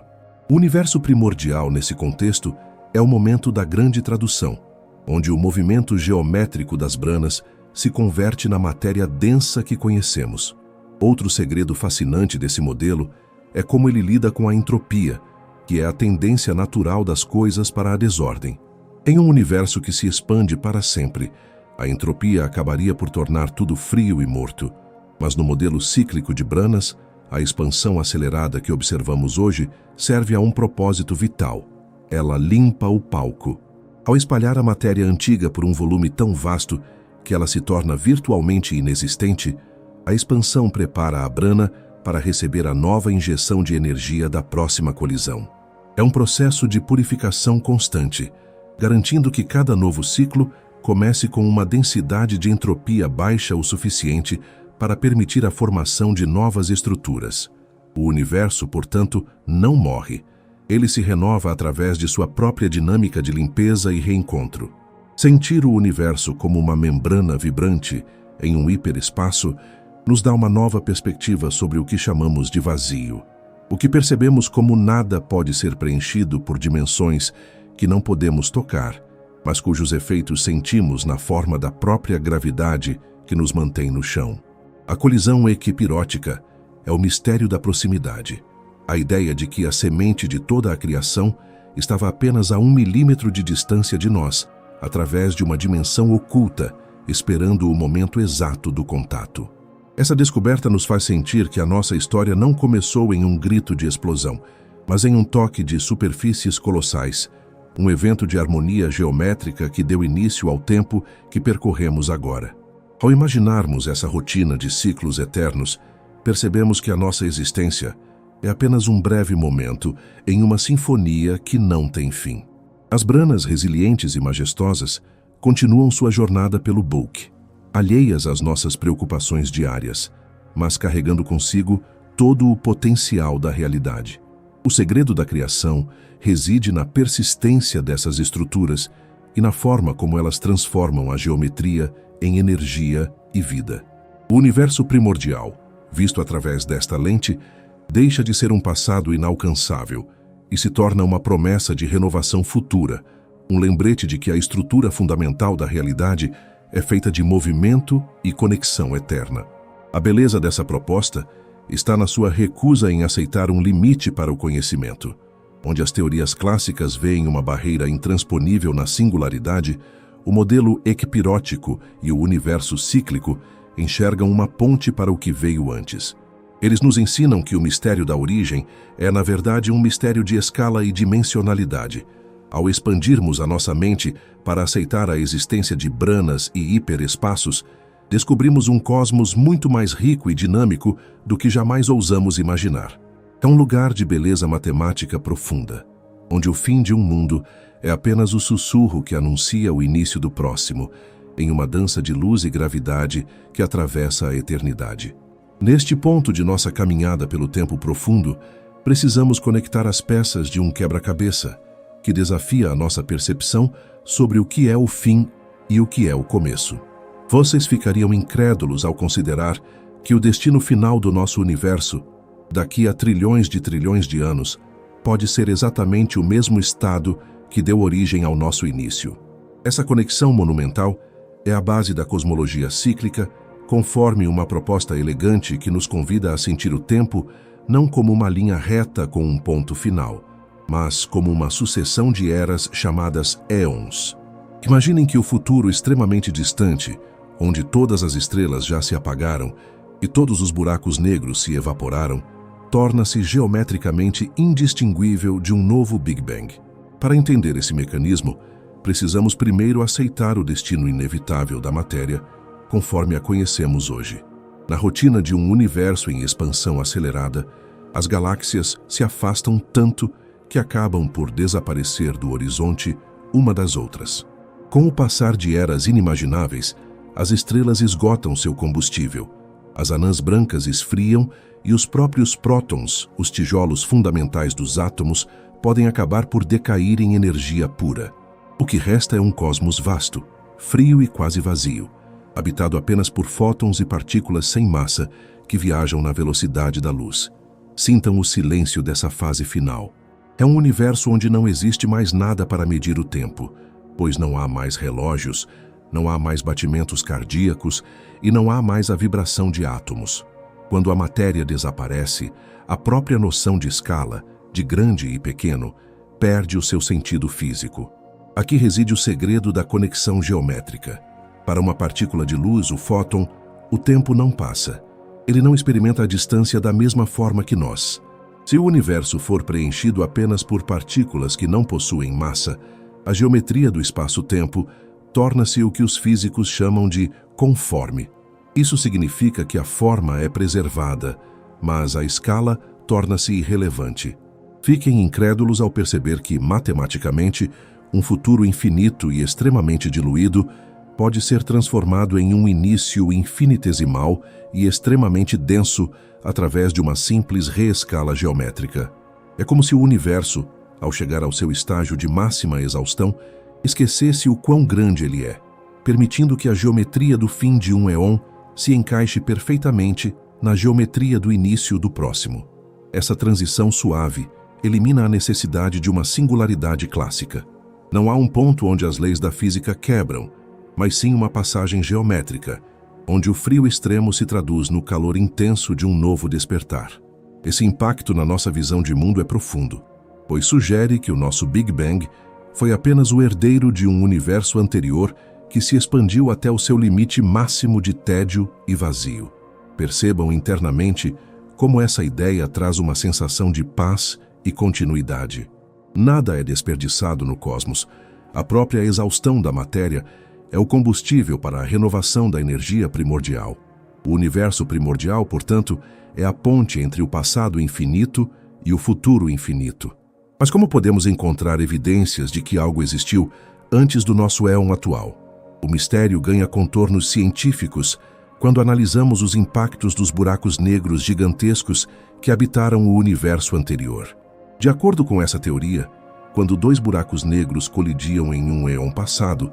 O universo primordial, nesse contexto, é o momento da grande tradução, onde o movimento geométrico das branas se converte na matéria densa que conhecemos. Outro segredo fascinante desse modelo é como ele lida com a entropia, que é a tendência natural das coisas para a desordem. Em um universo que se expande para sempre, a entropia acabaria por tornar tudo frio e morto. Mas no modelo cíclico de branas, a expansão acelerada que observamos hoje serve a um propósito vital. Ela limpa o palco. Ao espalhar a matéria antiga por um volume tão vasto que ela se torna virtualmente inexistente, a expansão prepara a brana para receber a nova injeção de energia da próxima colisão. É um processo de purificação constante, garantindo que cada novo ciclo comece com uma densidade de entropia baixa o suficiente para permitir a formação de novas estruturas. O universo, portanto, não morre. Ele se renova através de sua própria dinâmica de limpeza e reencontro. Sentir o universo como uma membrana vibrante em um hiperespaço nos dá uma nova perspectiva sobre o que chamamos de vazio. O que percebemos como nada pode ser preenchido por dimensões que não podemos tocar, mas cujos efeitos sentimos na forma da própria gravidade que nos mantém no chão. A colisão equipirótica é o mistério da proximidade. A ideia de que a semente de toda a criação estava apenas a 1 milímetro de distância de nós, através de uma dimensão oculta, esperando o momento exato do contato. Essa descoberta nos faz sentir que a nossa história não começou em um grito de explosão, mas em um toque de superfícies colossais, um evento de harmonia geométrica que deu início ao tempo que percorremos agora. Ao imaginarmos essa rotina de ciclos eternos, percebemos que a nossa existência é apenas um breve momento em uma sinfonia que não tem fim. As branas resilientes e majestosas continuam sua jornada pelo bulk, alheias às nossas preocupações diárias, mas carregando consigo todo o potencial da realidade. O segredo da criação reside na persistência dessas estruturas e na forma como elas transformam a geometria em energia e vida. O universo primordial, visto através desta lente, deixa de ser um passado inalcançável e se torna uma promessa de renovação futura, um lembrete de que a estrutura fundamental da realidade é feita de movimento e conexão eterna. A beleza dessa proposta está na sua recusa em aceitar um limite para o conhecimento. Onde as teorias clássicas veem uma barreira intransponível na singularidade, o modelo equipirótico e o universo cíclico enxergam uma ponte para o que veio antes. Eles nos ensinam que o mistério da origem é, na verdade, um mistério de escala e dimensionalidade. Ao expandirmos a nossa mente para aceitar a existência de branas e hiperespaços, descobrimos um cosmos muito mais rico e dinâmico do que jamais ousamos imaginar. É um lugar de beleza matemática profunda, onde o fim de um mundo é apenas o sussurro que anuncia o início do próximo, em uma dança de luz e gravidade que atravessa a eternidade. Neste ponto de nossa caminhada pelo tempo profundo, precisamos conectar as peças de um quebra-cabeça, que desafia a nossa percepção sobre o que é o fim e o que é o começo. Vocês ficariam incrédulos ao considerar que o destino final do nosso universo, daqui a trilhões de anos, pode ser exatamente o mesmo estado que deu origem ao nosso início. Essa conexão monumental é a base da cosmologia cíclica, conforme uma proposta elegante que nos convida a sentir o tempo não como uma linha reta com um ponto final, mas como uma sucessão de eras chamadas éons. Imaginem que o futuro extremamente distante, onde todas as estrelas já se apagaram e todos os buracos negros se evaporaram, torna-se geometricamente indistinguível de um novo Big Bang. Para entender esse mecanismo, precisamos primeiro aceitar o destino inevitável da matéria, conforme a conhecemos hoje. Na rotina de um universo em expansão acelerada, as galáxias se afastam tanto que acabam por desaparecer do horizonte uma das outras. Com o passar de eras inimagináveis, as estrelas esgotam seu combustível, as anãs brancas esfriam e os próprios prótons, os tijolos fundamentais dos átomos, podem acabar por decair em energia pura. O que resta é um cosmos vasto, frio e quase vazio, habitado apenas por fótons e partículas sem massa que viajam na velocidade da luz. Sintam o silêncio dessa fase final. É um universo onde não existe mais nada para medir o tempo, pois não há mais relógios, não há mais batimentos cardíacos e não há mais a vibração de átomos. Quando a matéria desaparece, a própria noção de escala, de grande e pequeno, perde o seu sentido físico. Aqui reside o segredo da conexão geométrica. Para uma partícula de luz, o fóton, o tempo não passa. Ele não experimenta a distância da mesma forma que nós. Se o universo for preenchido apenas por partículas que não possuem massa, a geometria do espaço-tempo torna-se o que os físicos chamam de conforme. Isso significa que a forma é preservada, mas a escala torna-se irrelevante. Fiquem incrédulos ao perceber que, matematicamente, um futuro infinito e extremamente diluído pode ser transformado em um início infinitesimal e extremamente denso através de uma simples reescala geométrica. É como se o universo, ao chegar ao seu estágio de máxima exaustão, esquecesse o quão grande ele é, permitindo que a geometria do fim de um éon se encaixe perfeitamente na geometria do início do próximo. Essa transição suave elimina a necessidade de uma singularidade clássica. Não há um ponto onde as leis da física quebram, mas sim uma passagem geométrica, onde o frio extremo se traduz no calor intenso de um novo despertar. Esse impacto na nossa visão de mundo é profundo, pois sugere que o nosso Big Bang foi apenas o herdeiro de um universo anterior que se expandiu até o seu limite máximo de tédio e vazio. Percebam internamente como essa ideia traz uma sensação de paz e continuidade. Nada é desperdiçado no cosmos. A própria exaustão da matéria é o combustível para a renovação da energia primordial. O universo primordial, portanto, é a ponte entre o passado infinito e o futuro infinito. Mas como podemos encontrar evidências de que algo existiu antes do nosso éon atual? O mistério ganha contornos científicos quando analisamos os impactos dos buracos negros gigantescos que habitaram o universo anterior. De acordo com essa teoria, quando dois buracos negros colidiam em um éon passado,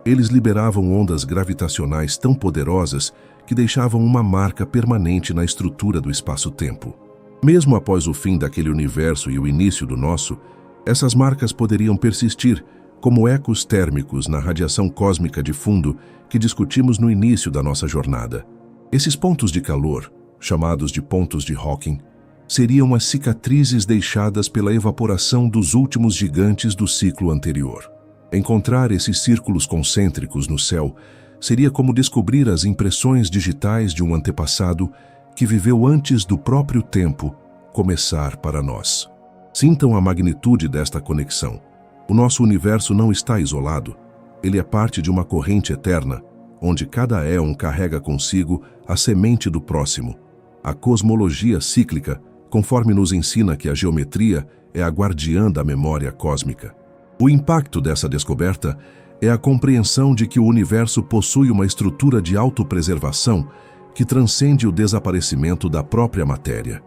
eles liberavam ondas gravitacionais tão poderosas que deixavam uma marca permanente na estrutura do espaço-tempo. Mesmo após o fim daquele universo e o início do nosso, essas marcas poderiam persistir como ecos térmicos na radiação cósmica de fundo que discutimos no início da nossa jornada. Esses pontos de calor, chamados de pontos de Hawking, seriam as cicatrizes deixadas pela evaporação dos últimos gigantes do ciclo anterior. Encontrar esses círculos concêntricos no céu seria como descobrir as impressões digitais de um antepassado que viveu antes do próprio tempo começar para nós. Sintam a magnitude desta conexão. O nosso universo não está isolado. Ele é parte de uma corrente eterna, onde cada éon carrega consigo a semente do próximo. A cosmologia cíclica, conforme nos ensina que a geometria é a guardiã da memória cósmica. O impacto dessa descoberta é a compreensão de que o universo possui uma estrutura de autopreservação que transcende o desaparecimento da própria matéria.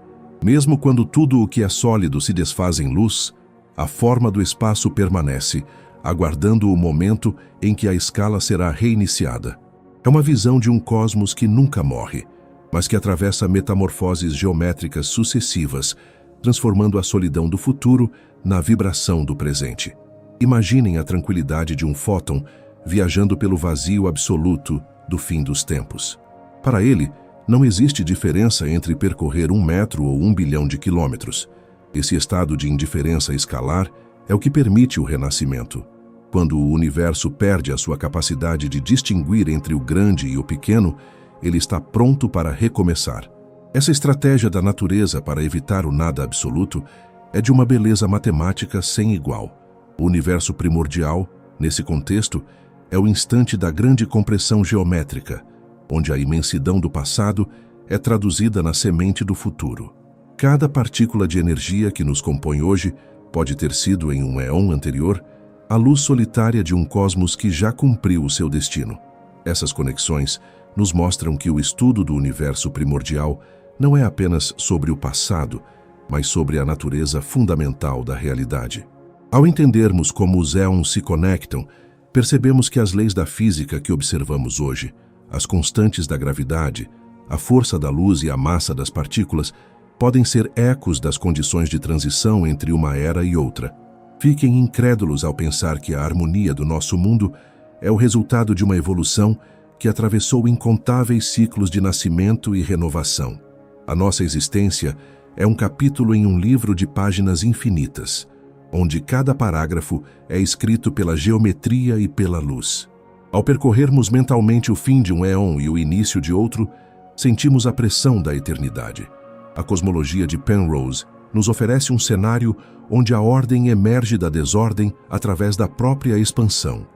Mesmo quando tudo o que é sólido se desfaz em luz, a forma do espaço permanece, aguardando o momento em que a escala será reiniciada. É uma visão de um cosmos que nunca morre, mas que atravessa metamorfoses geométricas sucessivas, transformando a solidão do futuro na vibração do presente. Imaginem a tranquilidade de um fóton viajando pelo vazio absoluto do fim dos tempos. Para ele, não existe diferença entre percorrer 1 metro ou 1 bilhão de quilômetros. Esse estado de indiferença escalar é o que permite o renascimento. Quando o universo perde a sua capacidade de distinguir entre o grande e o pequeno, ele está pronto para recomeçar. Essa estratégia da natureza para evitar o nada absoluto é de uma beleza matemática sem igual. O universo primordial, nesse contexto, é o instante da grande compressão geométrica, onde a imensidão do passado é traduzida na semente do futuro. Cada partícula de energia que nos compõe hoje pode ter sido, em um éon anterior, a luz solitária de um cosmos que já cumpriu o seu destino. Essas conexões nos mostram que o estudo do universo primordial não é apenas sobre o passado, mas sobre a natureza fundamental da realidade. Ao entendermos como os éons se conectam, percebemos que as leis da física que observamos hoje, as constantes da gravidade, a força da luz e a massa das partículas, podem ser ecos das condições de transição entre uma era e outra. Fiquem incrédulos ao pensar que a harmonia do nosso mundo é o resultado de uma evolução que atravessou incontáveis ciclos de nascimento e renovação. A nossa existência é um capítulo em um livro de páginas infinitas, onde cada parágrafo é escrito pela geometria e pela luz. Ao percorrermos mentalmente o fim de um éon e o início de outro, sentimos a pressão da eternidade. A cosmologia de Penrose nos oferece um cenário onde a ordem emerge da desordem através da própria expansão.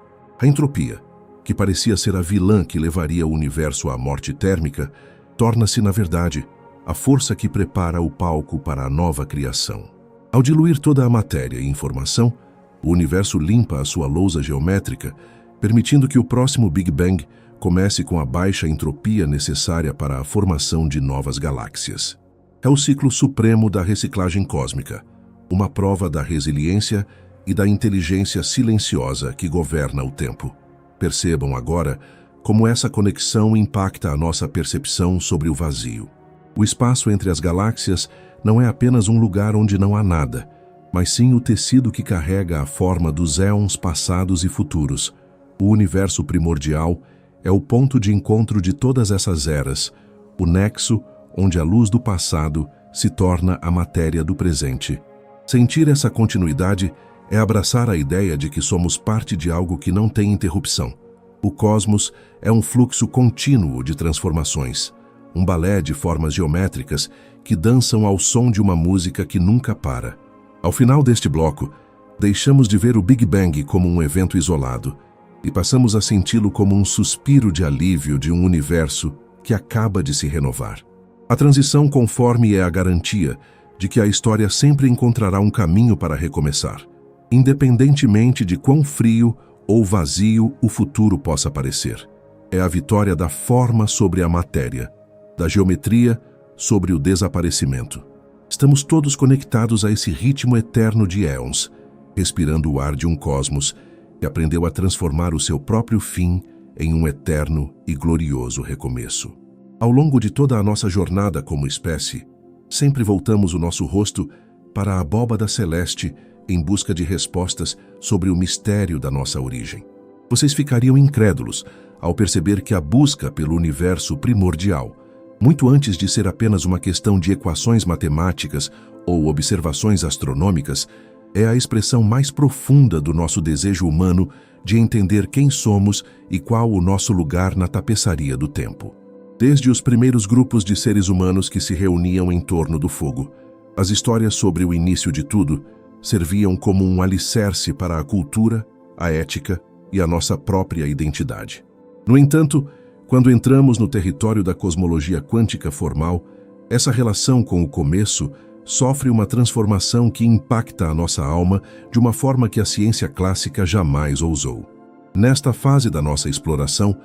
A entropia, que parecia ser a vilã que levaria o universo à morte térmica, torna-se, na verdade, a força que prepara o palco para a nova criação. Ao diluir toda a matéria e informação, o universo limpa a sua lousa geométrica, permitindo que o próximo Big Bang comece com a baixa entropia necessária para a formação de novas galáxias. É o ciclo supremo da reciclagem cósmica, uma prova da resiliência e da inteligência silenciosa que governa o tempo. Percebam agora como essa conexão impacta a nossa percepção sobre o vazio. O espaço entre as galáxias não é apenas um lugar onde não há nada, mas sim o tecido que carrega a forma dos éons passados e futuros. O universo primordial é o ponto de encontro de todas essas eras, o nexo onde a luz do passado se torna a matéria do presente. Sentir essa continuidade é abraçar a ideia de que somos parte de algo que não tem interrupção. O cosmos é um fluxo contínuo de transformações, um balé de formas geométricas que dançam ao som de uma música que nunca para. Ao final deste bloco, deixamos de ver o Big Bang como um evento isolado e passamos a senti-lo como um suspiro de alívio de um universo que acaba de se renovar. A transição conforme é a garantia de que a história sempre encontrará um caminho para recomeçar, independentemente de quão frio ou vazio o futuro possa parecer. É a vitória da forma sobre a matéria, da geometria sobre o desaparecimento. Estamos todos conectados a esse ritmo eterno de éons, respirando o ar de um cosmos que aprendeu a transformar o seu próprio fim em um eterno e glorioso recomeço. Ao longo de toda a nossa jornada como espécie, sempre voltamos o nosso rosto para a abóbada celeste em busca de respostas sobre o mistério da nossa origem. Vocês ficariam incrédulos ao perceber que a busca pelo universo primordial, muito antes de ser apenas uma questão de equações matemáticas ou observações astronômicas, é a expressão mais profunda do nosso desejo humano de entender quem somos e qual o nosso lugar na tapeçaria do tempo. Desde os primeiros grupos de seres humanos que se reuniam em torno do fogo, as histórias sobre o início de tudo serviam como um alicerce para a cultura, a ética e a nossa própria identidade. No entanto, quando entramos no território da cosmologia quântica formal, essa relação com o começo sofre uma transformação que impacta a nossa alma de uma forma que a ciência clássica jamais ousou. Nesta fase da nossa exploração,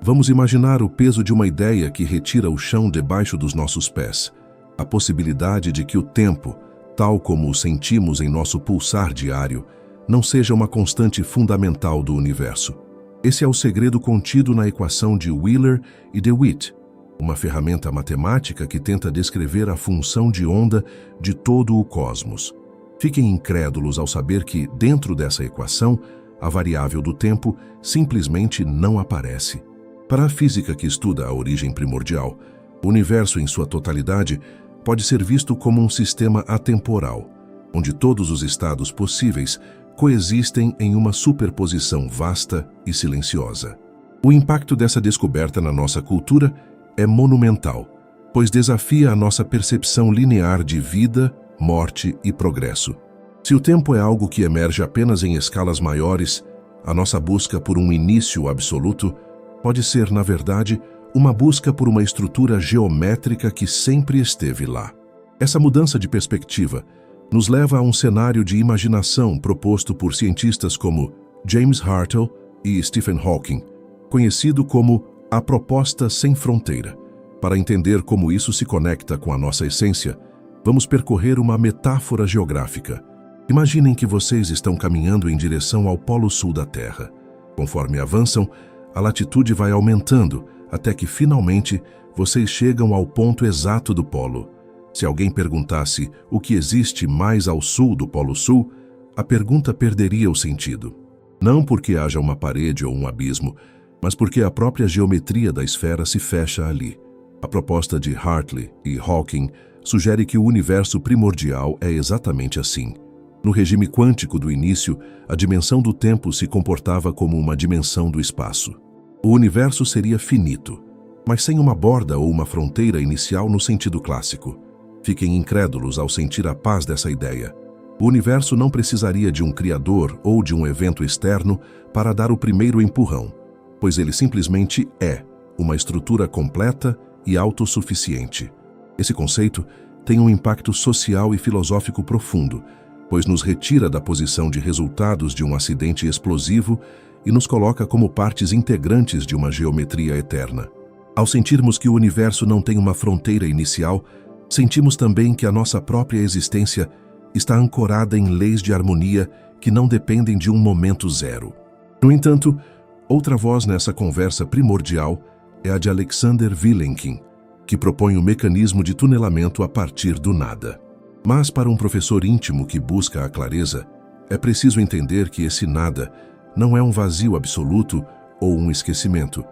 vamos imaginar o peso de uma ideia que retira o chão debaixo dos nossos pés, a possibilidade de que o tempo, tal como o sentimos em nosso pulsar diário, não seja uma constante fundamental do universo. Esse é o segredo contido na equação de Wheeler e DeWitt, uma ferramenta matemática que tenta descrever a função de onda de todo o cosmos. Fiquem incrédulos ao saber que, dentro dessa equação, a variável do tempo simplesmente não aparece. Para a física que estuda a origem primordial, o universo em sua totalidade pode ser visto como um sistema atemporal, onde todos os estados possíveis coexistem em uma superposição vasta e silenciosa. O impacto dessa descoberta na nossa cultura é monumental, pois desafia a nossa percepção linear de vida, morte e progresso. Se o tempo é algo que emerge apenas em escalas maiores, a nossa busca por um início absoluto pode ser, na verdade, uma busca por uma estrutura geométrica que sempre esteve lá. Essa mudança de perspectiva nos leva a um cenário de imaginação proposto por cientistas como James Hartle e Stephen Hawking, conhecido como a proposta sem fronteira. Para entender como isso se conecta com a nossa essência, vamos percorrer uma metáfora geográfica. Imaginem que vocês estão caminhando em direção ao Polo Sul da Terra. Conforme avançam, a latitude vai aumentando, até que finalmente vocês chegam ao ponto exato do polo. Se alguém perguntasse o que existe mais ao sul do Polo Sul, a pergunta perderia o sentido. Não porque haja uma parede ou um abismo, mas porque a própria geometria da esfera se fecha ali. A proposta de Hartley e Hawking sugere que o universo primordial é exatamente assim. No regime quântico do início, a dimensão do tempo se comportava como uma dimensão do espaço. O universo seria finito, mas sem uma borda ou uma fronteira inicial no sentido clássico. Fiquem incrédulos ao sentir a paz dessa ideia. O universo não precisaria de um criador ou de um evento externo para dar o primeiro empurrão, pois ele simplesmente é uma estrutura completa e autossuficiente. Esse conceito tem um impacto social e filosófico profundo, pois nos retira da posição de resultados de um acidente explosivo e nos coloca como partes integrantes de uma geometria eterna. Ao sentirmos que o universo não tem uma fronteira inicial, sentimos também que a nossa própria existência está ancorada em leis de harmonia que não dependem de um momento zero. No entanto, outra voz nessa conversa primordial é a de Alexander Vilenkin, que propõe o mecanismo de tunelamento a partir do nada. Mas para um professor íntimo que busca a clareza, é preciso entender que esse nada não é um vazio absoluto ou um esquecimento,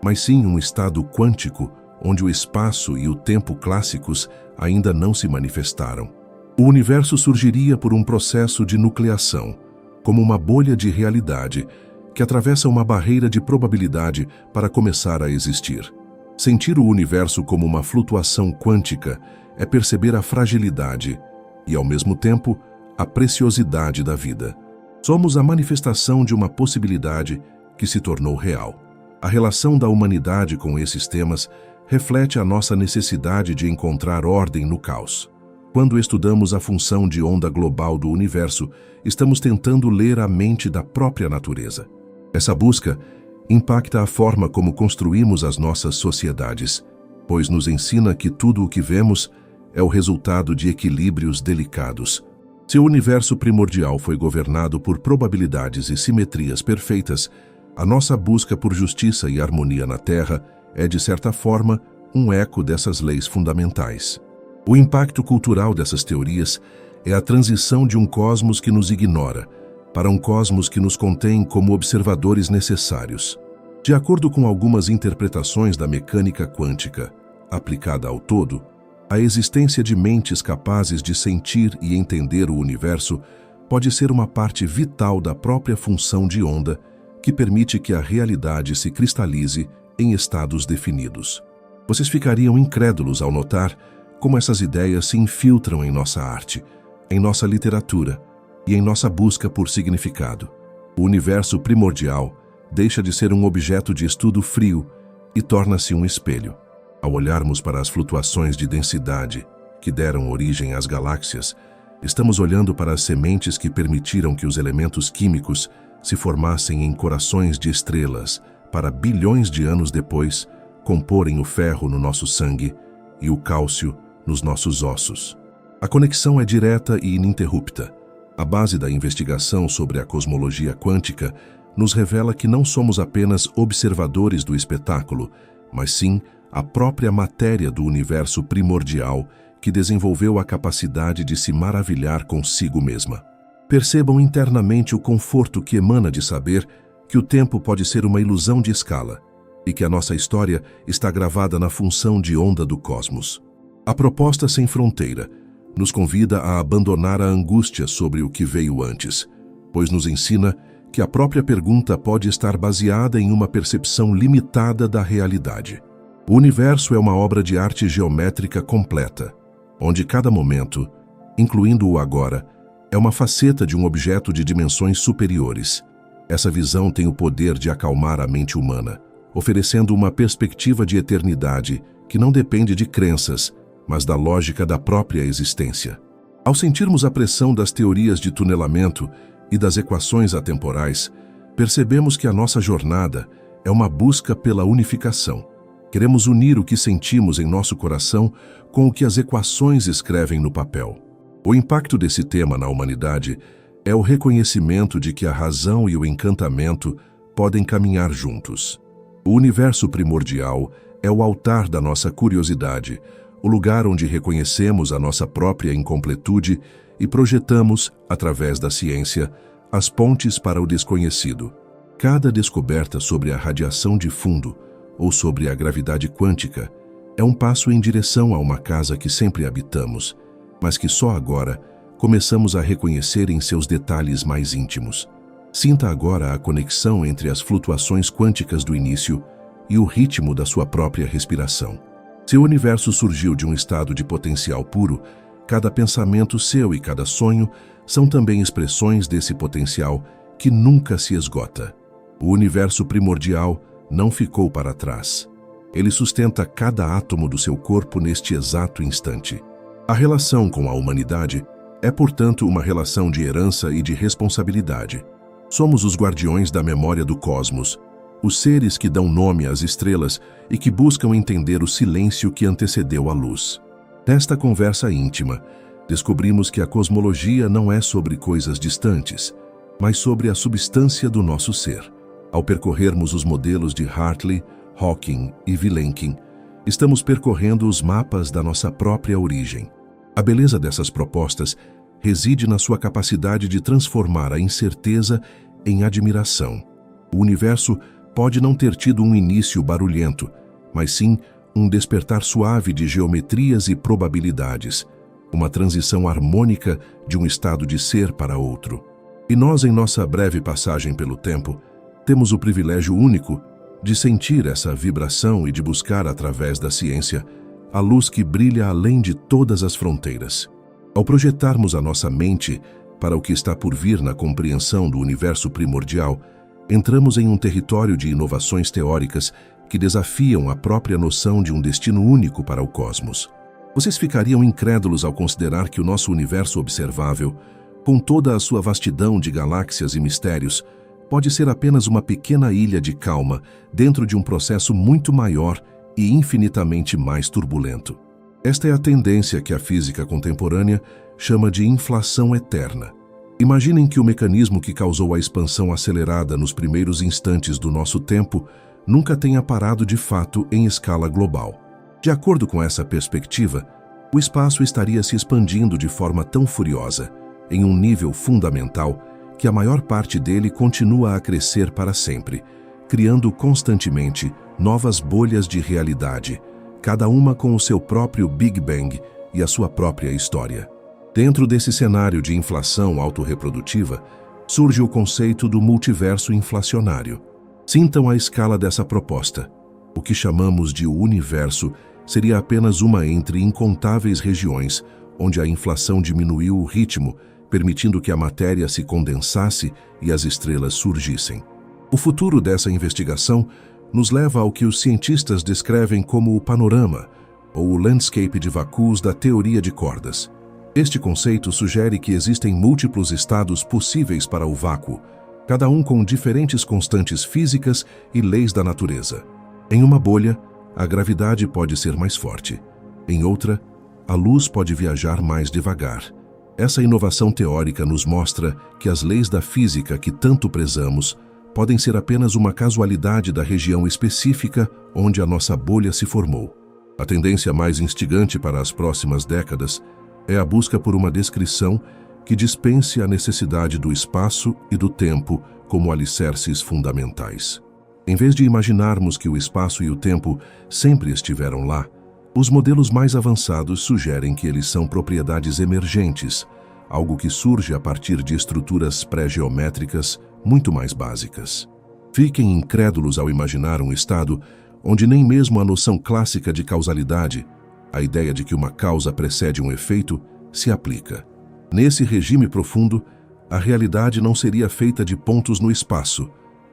mas sim um estado quântico onde o espaço e o tempo clássicos ainda não se manifestaram. O universo surgiria por um processo de nucleação, como uma bolha de realidade que atravessa uma barreira de probabilidade para começar a existir. Sentir o universo como uma flutuação quântica é perceber a fragilidade e, ao mesmo tempo, a preciosidade da vida. Somos a manifestação de uma possibilidade que se tornou real. A relação da humanidade com esses temas reflete a nossa necessidade de encontrar ordem no caos. Quando estudamos a função de onda global do universo, estamos tentando ler a mente da própria natureza. Essa busca impacta a forma como construímos as nossas sociedades, pois nos ensina que tudo o que vemos é o resultado de equilíbrios delicados. Se o universo primordial foi governado por probabilidades e simetrias perfeitas, a nossa busca por justiça e harmonia na Terra é, de certa forma, um eco dessas leis fundamentais. O impacto cultural dessas teorias é a transição de um cosmos que nos ignora para um cosmos que nos contém como observadores necessários. De acordo com algumas interpretações da mecânica quântica, aplicada ao todo, a existência de mentes capazes de sentir e entender o universo pode ser uma parte vital da própria função de onda que permite que a realidade se cristalize em estados definidos. Vocês ficariam incrédulos ao notar como essas ideias se infiltram em nossa arte, em nossa literatura e em nossa busca por significado. O universo primordial deixa de ser um objeto de estudo frio e torna-se um espelho. Ao olharmos para as flutuações de densidade que deram origem às galáxias, estamos olhando para as sementes que permitiram que os elementos químicos se formassem em corações de estrelas para bilhões de anos depois comporem o ferro no nosso sangue e o cálcio nos nossos ossos. A conexão é direta e ininterrupta. A base da investigação sobre a cosmologia quântica nos revela que não somos apenas observadores do espetáculo, mas sim a própria matéria do universo primordial que desenvolveu a capacidade de se maravilhar consigo mesma. Percebam internamente o conforto que emana de saber que o tempo pode ser uma ilusão de escala e que a nossa história está gravada na função de onda do cosmos. A proposta sem fronteira nos convida a abandonar a angústia sobre o que veio antes, pois nos ensina que a própria pergunta pode estar baseada em uma percepção limitada da realidade. O universo é uma obra de arte geométrica completa, onde cada momento, incluindo o agora, é uma faceta de um objeto de dimensões superiores. Essa visão tem o poder de acalmar a mente humana, oferecendo uma perspectiva de eternidade que não depende de crenças, mas da lógica da própria existência. Ao sentirmos a pressão das teorias de tunelamento e das equações atemporais, percebemos que a nossa jornada é uma busca pela unificação. Queremos unir o que sentimos em nosso coração com o que as equações escrevem no papel. O impacto desse tema na humanidade é o reconhecimento de que a razão e o encantamento podem caminhar juntos. O universo primordial é o altar da nossa curiosidade, o lugar onde reconhecemos a nossa própria incompletude e projetamos, através da ciência, as pontes para o desconhecido. Cada descoberta sobre a radiação de fundo ou sobre a gravidade quântica é um passo em direção a uma casa que sempre habitamos, mas que só agora começamos a reconhecer em seus detalhes mais íntimos. Sinta agora a conexão entre as flutuações quânticas do início e o ritmo da sua própria respiração. Seu universo surgiu de um estado de potencial puro. Cada pensamento seu e cada sonho são também expressões desse potencial que nunca se esgota. O universo primordial não ficou para trás. Ele sustenta cada átomo do seu corpo neste exato instante. A relação com a humanidade é, portanto, uma relação de herança e de responsabilidade. Somos os guardiões da memória do cosmos, os seres que dão nome às estrelas e que buscam entender o silêncio que antecedeu a luz. Nesta conversa íntima, descobrimos que a cosmologia não é sobre coisas distantes, mas sobre a substância do nosso ser. Ao percorrermos os modelos de Hartley, Hawking e Vilenkin, estamos percorrendo os mapas da nossa própria origem. A beleza dessas propostas reside na sua capacidade de transformar a incerteza em admiração. O universo pode não ter tido um início barulhento, mas sim um despertar suave de geometrias e probabilidades, uma transição harmônica de um estado de ser para outro. E nós, em nossa breve passagem pelo tempo, temos o privilégio único de sentir essa vibração e de buscar, através da ciência, a luz que brilha além de todas as fronteiras. Ao projetarmos a nossa mente para o que está por vir na compreensão do universo primordial, entramos em um território de inovações teóricas que desafiam a própria noção de um destino único para o cosmos. Vocês ficariam incrédulos ao considerar que o nosso universo observável, com toda a sua vastidão de galáxias e mistérios, pode ser apenas uma pequena ilha de calma dentro de um processo muito maior e infinitamente mais turbulento. Esta é a tendência que a física contemporânea chama de inflação eterna. Imaginem que o mecanismo que causou a expansão acelerada nos primeiros instantes do nosso tempo nunca tenha parado de fato em escala global. De acordo com essa perspectiva, o espaço estaria se expandindo de forma tão furiosa, em um nível fundamental, que a maior parte dele continua a crescer para sempre, criando constantemente novas bolhas de realidade, cada uma com o seu próprio Big Bang e a sua própria história. Dentro desse cenário de inflação autorreprodutiva, surge o conceito do multiverso inflacionário. Sintam a escala dessa proposta. O que chamamos de universo seria apenas uma entre incontáveis regiões onde a inflação diminuiu o ritmo, permitindo que a matéria se condensasse e as estrelas surgissem. O futuro dessa investigação nos leva ao que os cientistas descrevem como o panorama, ou o landscape de vácuos da teoria de cordas. Este conceito sugere que existem múltiplos estados possíveis para o vácuo, cada um com diferentes constantes físicas e leis da natureza. Em uma bolha, a gravidade pode ser mais forte. Em outra, a luz pode viajar mais devagar. Essa inovação teórica nos mostra que as leis da física que tanto prezamos podem ser apenas uma casualidade da região específica onde a nossa bolha se formou. A tendência mais instigante para as próximas décadas é a busca por uma descrição que dispense a necessidade do espaço e do tempo como alicerces fundamentais. Em vez de imaginarmos que o espaço e o tempo sempre estiveram lá, os modelos mais avançados sugerem que eles são propriedades emergentes, algo que surge a partir de estruturas pré-geométricas muito mais básicas. Fiquem incrédulos ao imaginar um estado onde nem mesmo a noção clássica de causalidade, a ideia de que uma causa precede um efeito, se aplica. Nesse regime profundo, a realidade não seria feita de pontos no espaço,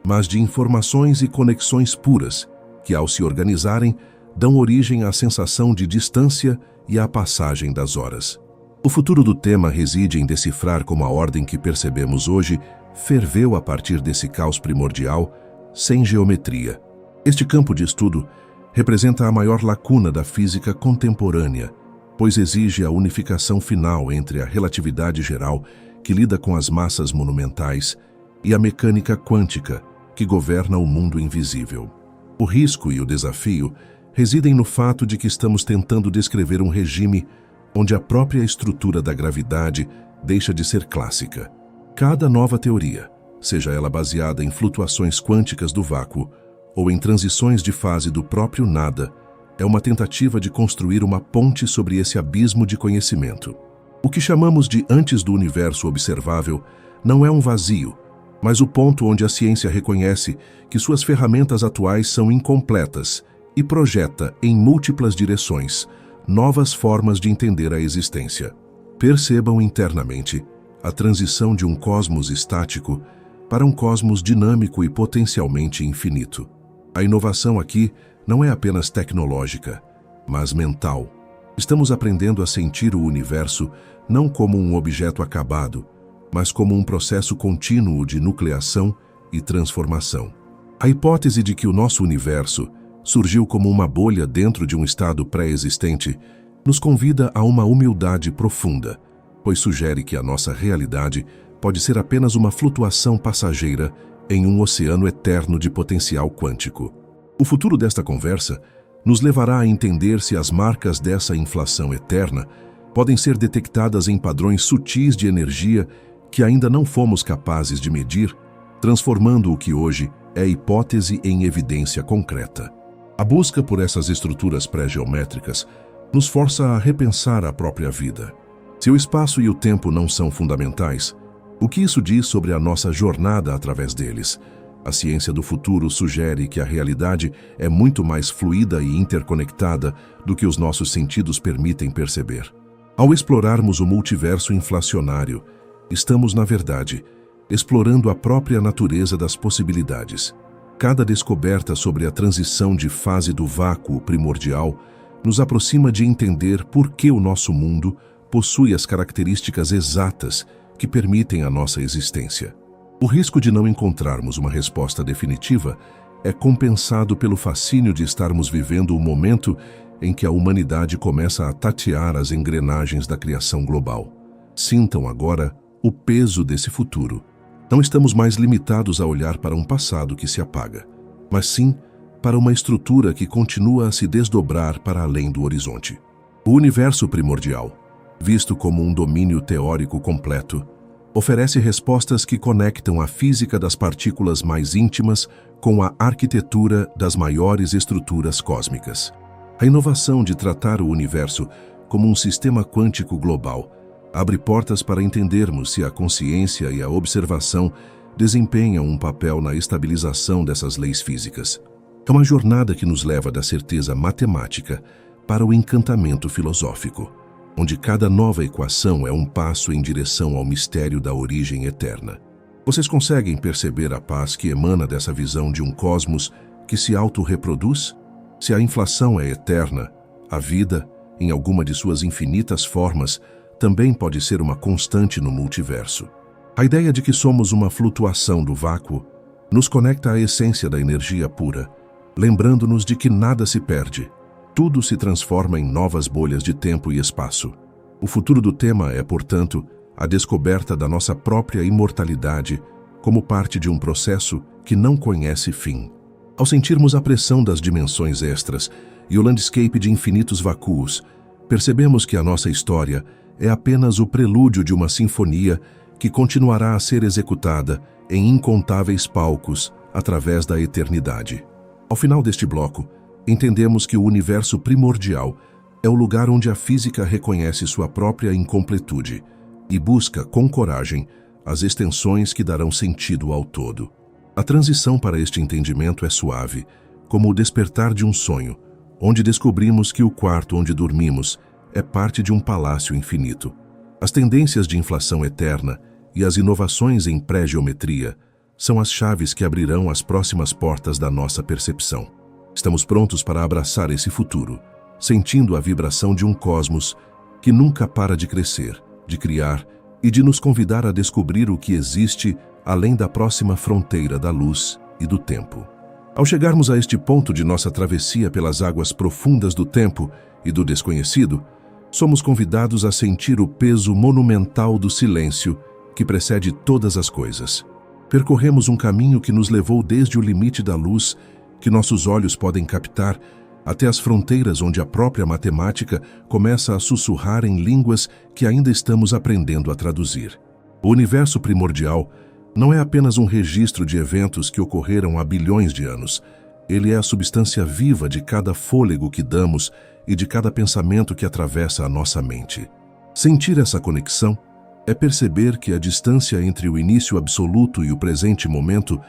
mas de informações e conexões puras, que ao se organizarem, dão origem à sensação de distância e à passagem das horas. O futuro do tema reside em decifrar como a ordem que percebemos hoje ferveu a partir desse caos primordial, sem geometria. Este campo de estudo representa a maior lacuna da física contemporânea, pois exige a unificação final entre a relatividade geral, que lida com as massas monumentais, e a mecânica quântica, que governa o mundo invisível. O risco e o desafio residem no fato de que estamos tentando descrever um regime onde a própria estrutura da gravidade deixa de ser clássica. Cada nova teoria, seja ela baseada em flutuações quânticas do vácuo ou em transições de fase do próprio nada, é uma tentativa de construir uma ponte sobre esse abismo de conhecimento. O que chamamos de antes do universo observável não é um vazio, mas o ponto onde a ciência reconhece que suas ferramentas atuais são incompletas e projeta, em múltiplas direções, novas formas de entender a existência. Percebam internamente a transição de um cosmos estático para um cosmos dinâmico e potencialmente infinito. A inovação aqui não é apenas tecnológica, mas mental. Estamos aprendendo a sentir o universo não como um objeto acabado, mas como um processo contínuo de nucleação e transformação. A hipótese de que o nosso universo surgiu como uma bolha dentro de um estado pré-existente nos convida a uma humildade profunda, pois sugere que a nossa realidade pode ser apenas uma flutuação passageira em um oceano eterno de potencial quântico. O futuro desta conversa nos levará a entender se as marcas dessa inflação eterna podem ser detectadas em padrões sutis de energia que ainda não fomos capazes de medir, transformando o que hoje é hipótese em evidência concreta. A busca por essas estruturas pré-geométricas nos força a repensar a própria vida. Se o espaço e o tempo não são fundamentais, o que isso diz sobre a nossa jornada através deles? A ciência do futuro sugere que a realidade é muito mais fluida e interconectada do que os nossos sentidos permitem perceber. Ao explorarmos o multiverso inflacionário, estamos, na verdade, explorando a própria natureza das possibilidades. Cada descoberta sobre a transição de fase do vácuo primordial nos aproxima de entender por que o nosso mundo possui as características exatas que permitem a nossa existência. O risco de não encontrarmos uma resposta definitiva é compensado pelo fascínio de estarmos vivendo o momento em que a humanidade começa a tatear as engrenagens da criação global. Sintam agora o peso desse futuro. Não estamos mais limitados a olhar para um passado que se apaga, mas sim para uma estrutura que continua a se desdobrar para além do horizonte. O universo primordial, visto como um domínio teórico completo, oferece respostas que conectam a física das partículas mais íntimas com a arquitetura das maiores estruturas cósmicas. A inovação de tratar o universo como um sistema quântico global abre portas para entendermos se a consciência e a observação desempenham um papel na estabilização dessas leis físicas. É uma jornada que nos leva da certeza matemática para o encantamento filosófico, onde cada nova equação é um passo em direção ao mistério da origem eterna. Vocês conseguem perceber a paz que emana dessa visão de um cosmos que se autorreproduz? Se a inflação é eterna, a vida, em alguma de suas infinitas formas, também pode ser uma constante no multiverso. A ideia de que somos uma flutuação do vácuo nos conecta à essência da energia pura, lembrando-nos de que nada se perde. Tudo se transforma em novas bolhas de tempo e espaço. O futuro do tema é, portanto, a descoberta da nossa própria imortalidade como parte de um processo que não conhece fim. Ao sentirmos a pressão das dimensões extras e o landscape de infinitos vacúos, percebemos que a nossa história é apenas o prelúdio de uma sinfonia que continuará a ser executada em incontáveis palcos através da eternidade. Ao final deste bloco, entendemos que o universo primordial é o lugar onde a física reconhece sua própria incompletude e busca, com coragem, as extensões que darão sentido ao todo. A transição para este entendimento é suave, como o despertar de um sonho, onde descobrimos que o quarto onde dormimos é parte de um palácio infinito. As tendências de inflação eterna e as inovações em pré-geometria são as chaves que abrirão as próximas portas da nossa percepção. Estamos prontos para abraçar esse futuro, sentindo a vibração de um cosmos que nunca para de crescer, de criar e de nos convidar a descobrir o que existe além da próxima fronteira da luz e do tempo. Ao chegarmos a este ponto de nossa travessia pelas águas profundas do tempo e do desconhecido, somos convidados a sentir o peso monumental do silêncio que precede todas as coisas. Percorremos um caminho que nos levou desde o limite da luz que nossos olhos podem captar até as fronteiras onde a própria matemática começa a sussurrar em línguas que ainda estamos aprendendo a traduzir. O universo primordial não é apenas um registro de eventos que ocorreram há bilhões de anos. Ele é a substância viva de cada fôlego que damos e de cada pensamento que atravessa a nossa mente. Sentir essa conexão é perceber que a distância entre o início absoluto e o presente momento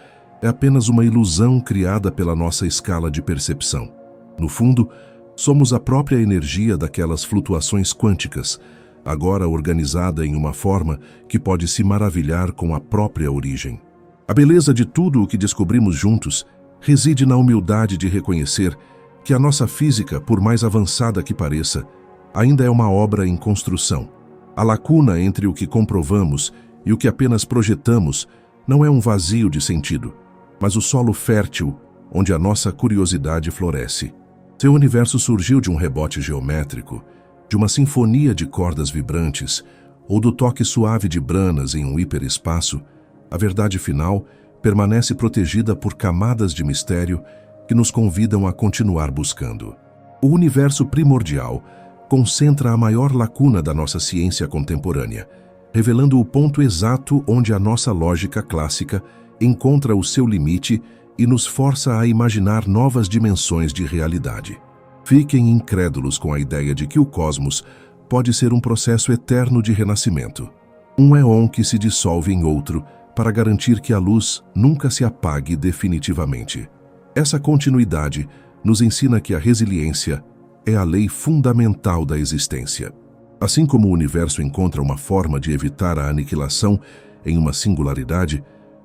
é apenas uma ilusão criada pela nossa escala de percepção. No fundo, somos a própria energia daquelas flutuações quânticas, agora organizada em uma forma que pode se maravilhar com a própria origem. A beleza de tudo o que descobrimos juntos reside na humildade de reconhecer que a nossa física, por mais avançada que pareça, ainda é uma obra em construção. A lacuna entre o que comprovamos e o que apenas projetamos não é um vazio de sentido, mas o solo fértil onde a nossa curiosidade floresce. Seu universo surgiu de um rebote geométrico, de uma sinfonia de cordas vibrantes ou do toque suave de branas em um hiperespaço. A verdade final permanece protegida por camadas de mistério que nos convidam a continuar buscando. O universo primordial concentra a maior lacuna da nossa ciência contemporânea, revelando o ponto exato onde a nossa lógica clássica encontra o seu limite e nos força a imaginar novas dimensões de realidade. Fiquem incrédulos com a ideia de que o cosmos pode ser um processo eterno de renascimento, um éon que se dissolve em outro para garantir que a luz nunca se apague definitivamente. Essa continuidade nos ensina que a resiliência é a lei fundamental da existência. Assim como o universo encontra uma forma de evitar a aniquilação em uma singularidade,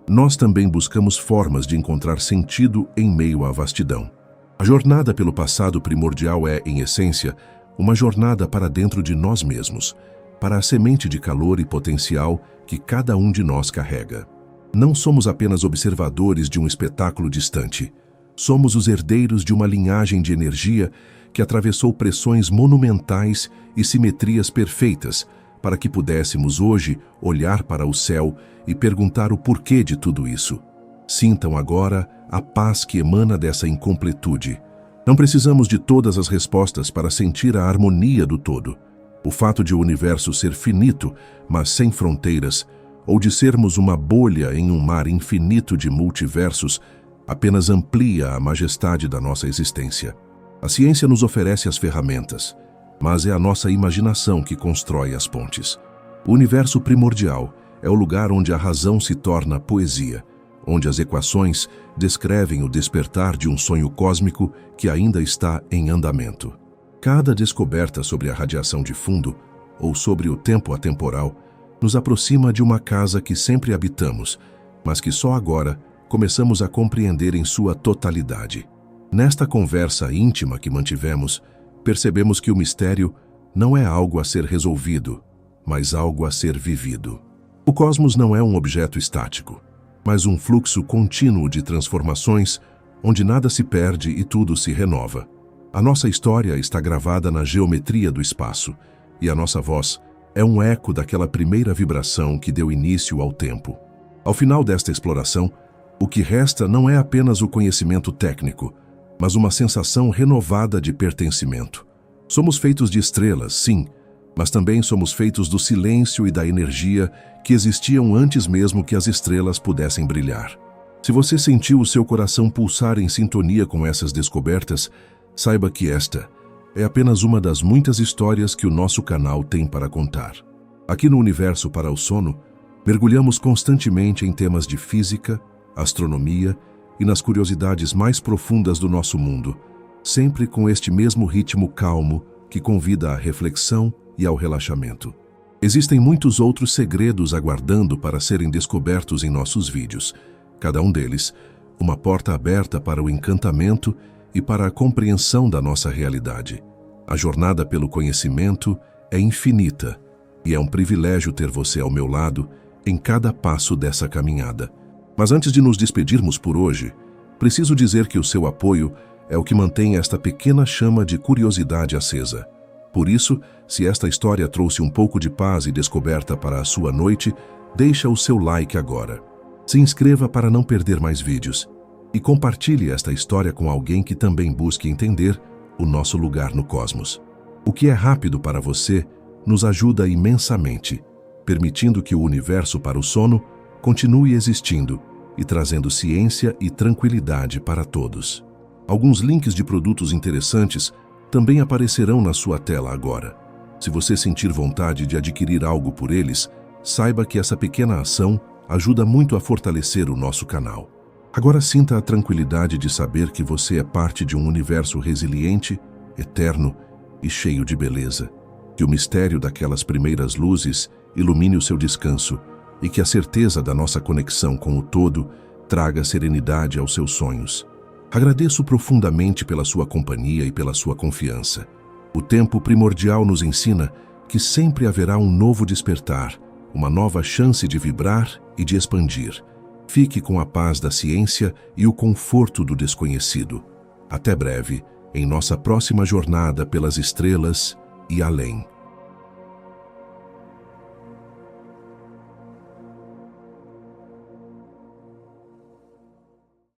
nós também buscamos formas de encontrar sentido em meio à vastidão. A jornada pelo passado primordial é, em essência, uma jornada para dentro de nós mesmos, para a semente de calor e potencial que cada um de nós carrega. Não somos apenas observadores de um espetáculo distante. Somos os herdeiros de uma linhagem de energia que atravessou pressões monumentais e simetrias perfeitas para que pudéssemos hoje olhar para o céu e perguntar o porquê de tudo isso. Sintam agora a paz que emana dessa incompletude. Não precisamos de todas as respostas para sentir a harmonia do todo. O fato de o universo ser finito, mas sem fronteiras, ou de sermos uma bolha em um mar infinito de multiversos, apenas amplia a majestade da nossa existência. A ciência nos oferece as ferramentas, mas é a nossa imaginação que constrói as pontes. O universo primordial é o lugar onde a razão se torna poesia, onde as equações descrevem o despertar de um sonho cósmico que ainda está em andamento. Cada descoberta sobre a radiação de fundo, ou sobre o tempo atemporal, nos aproxima de uma casa que sempre habitamos, mas que só agora começamos a compreender em sua totalidade. Nesta conversa íntima que mantivemos, percebemos que o mistério não é algo a ser resolvido, mas algo a ser vivido. O cosmos não é um objeto estático, mas um fluxo contínuo de transformações onde nada se perde e tudo se renova. A nossa história está gravada na geometria do espaço, e a nossa voz é um eco daquela primeira vibração que deu início ao tempo. Ao final desta exploração, o que resta não é apenas o conhecimento técnico, mas uma sensação renovada de pertencimento. Somos feitos de estrelas, sim, mas também somos feitos do silêncio e da energia que existiam antes mesmo que as estrelas pudessem brilhar. Se você sentiu o seu coração pulsar em sintonia com essas descobertas, saiba que esta é apenas uma das muitas histórias que o nosso canal tem para contar. Aqui no Universo para o Sono, mergulhamos constantemente em temas de física, astronomia e nas curiosidades mais profundas do nosso mundo, sempre com este mesmo ritmo calmo que convida à reflexão e ao relaxamento. Existem muitos outros segredos aguardando para serem descobertos em nossos vídeos, cada um deles uma porta aberta para o encantamento e para a compreensão da nossa realidade. A jornada pelo conhecimento é infinita e é um privilégio ter você ao meu lado em cada passo dessa caminhada. Mas antes de nos despedirmos por hoje, preciso dizer que o seu apoio é o que mantém esta pequena chama de curiosidade acesa. Por isso, se esta história trouxe um pouco de paz e descoberta para a sua noite, deixa o seu like agora. Se inscreva para não perder mais vídeos e compartilhe esta história com alguém que também busque entender o nosso lugar no cosmos. O que é rápido para você nos ajuda imensamente, permitindo que o universo para o sono continue existindo e trazendo ciência e tranquilidade para todos. Alguns links de produtos interessantes também aparecerão na sua tela agora. Se você sentir vontade de adquirir algo por eles, saiba que essa pequena ação ajuda muito a fortalecer o nosso canal. Agora sinta a tranquilidade de saber que você é parte de um universo resiliente, eterno e cheio de beleza. Que o mistério daquelas primeiras luzes ilumine o seu descanso e que a certeza da nossa conexão com o todo traga serenidade aos seus sonhos. Agradeço profundamente pela sua companhia e pela sua confiança. O tempo primordial nos ensina que sempre haverá um novo despertar, uma nova chance de vibrar e de expandir. Fique com a paz da ciência e o conforto do desconhecido. Até breve, em nossa próxima jornada pelas estrelas e além.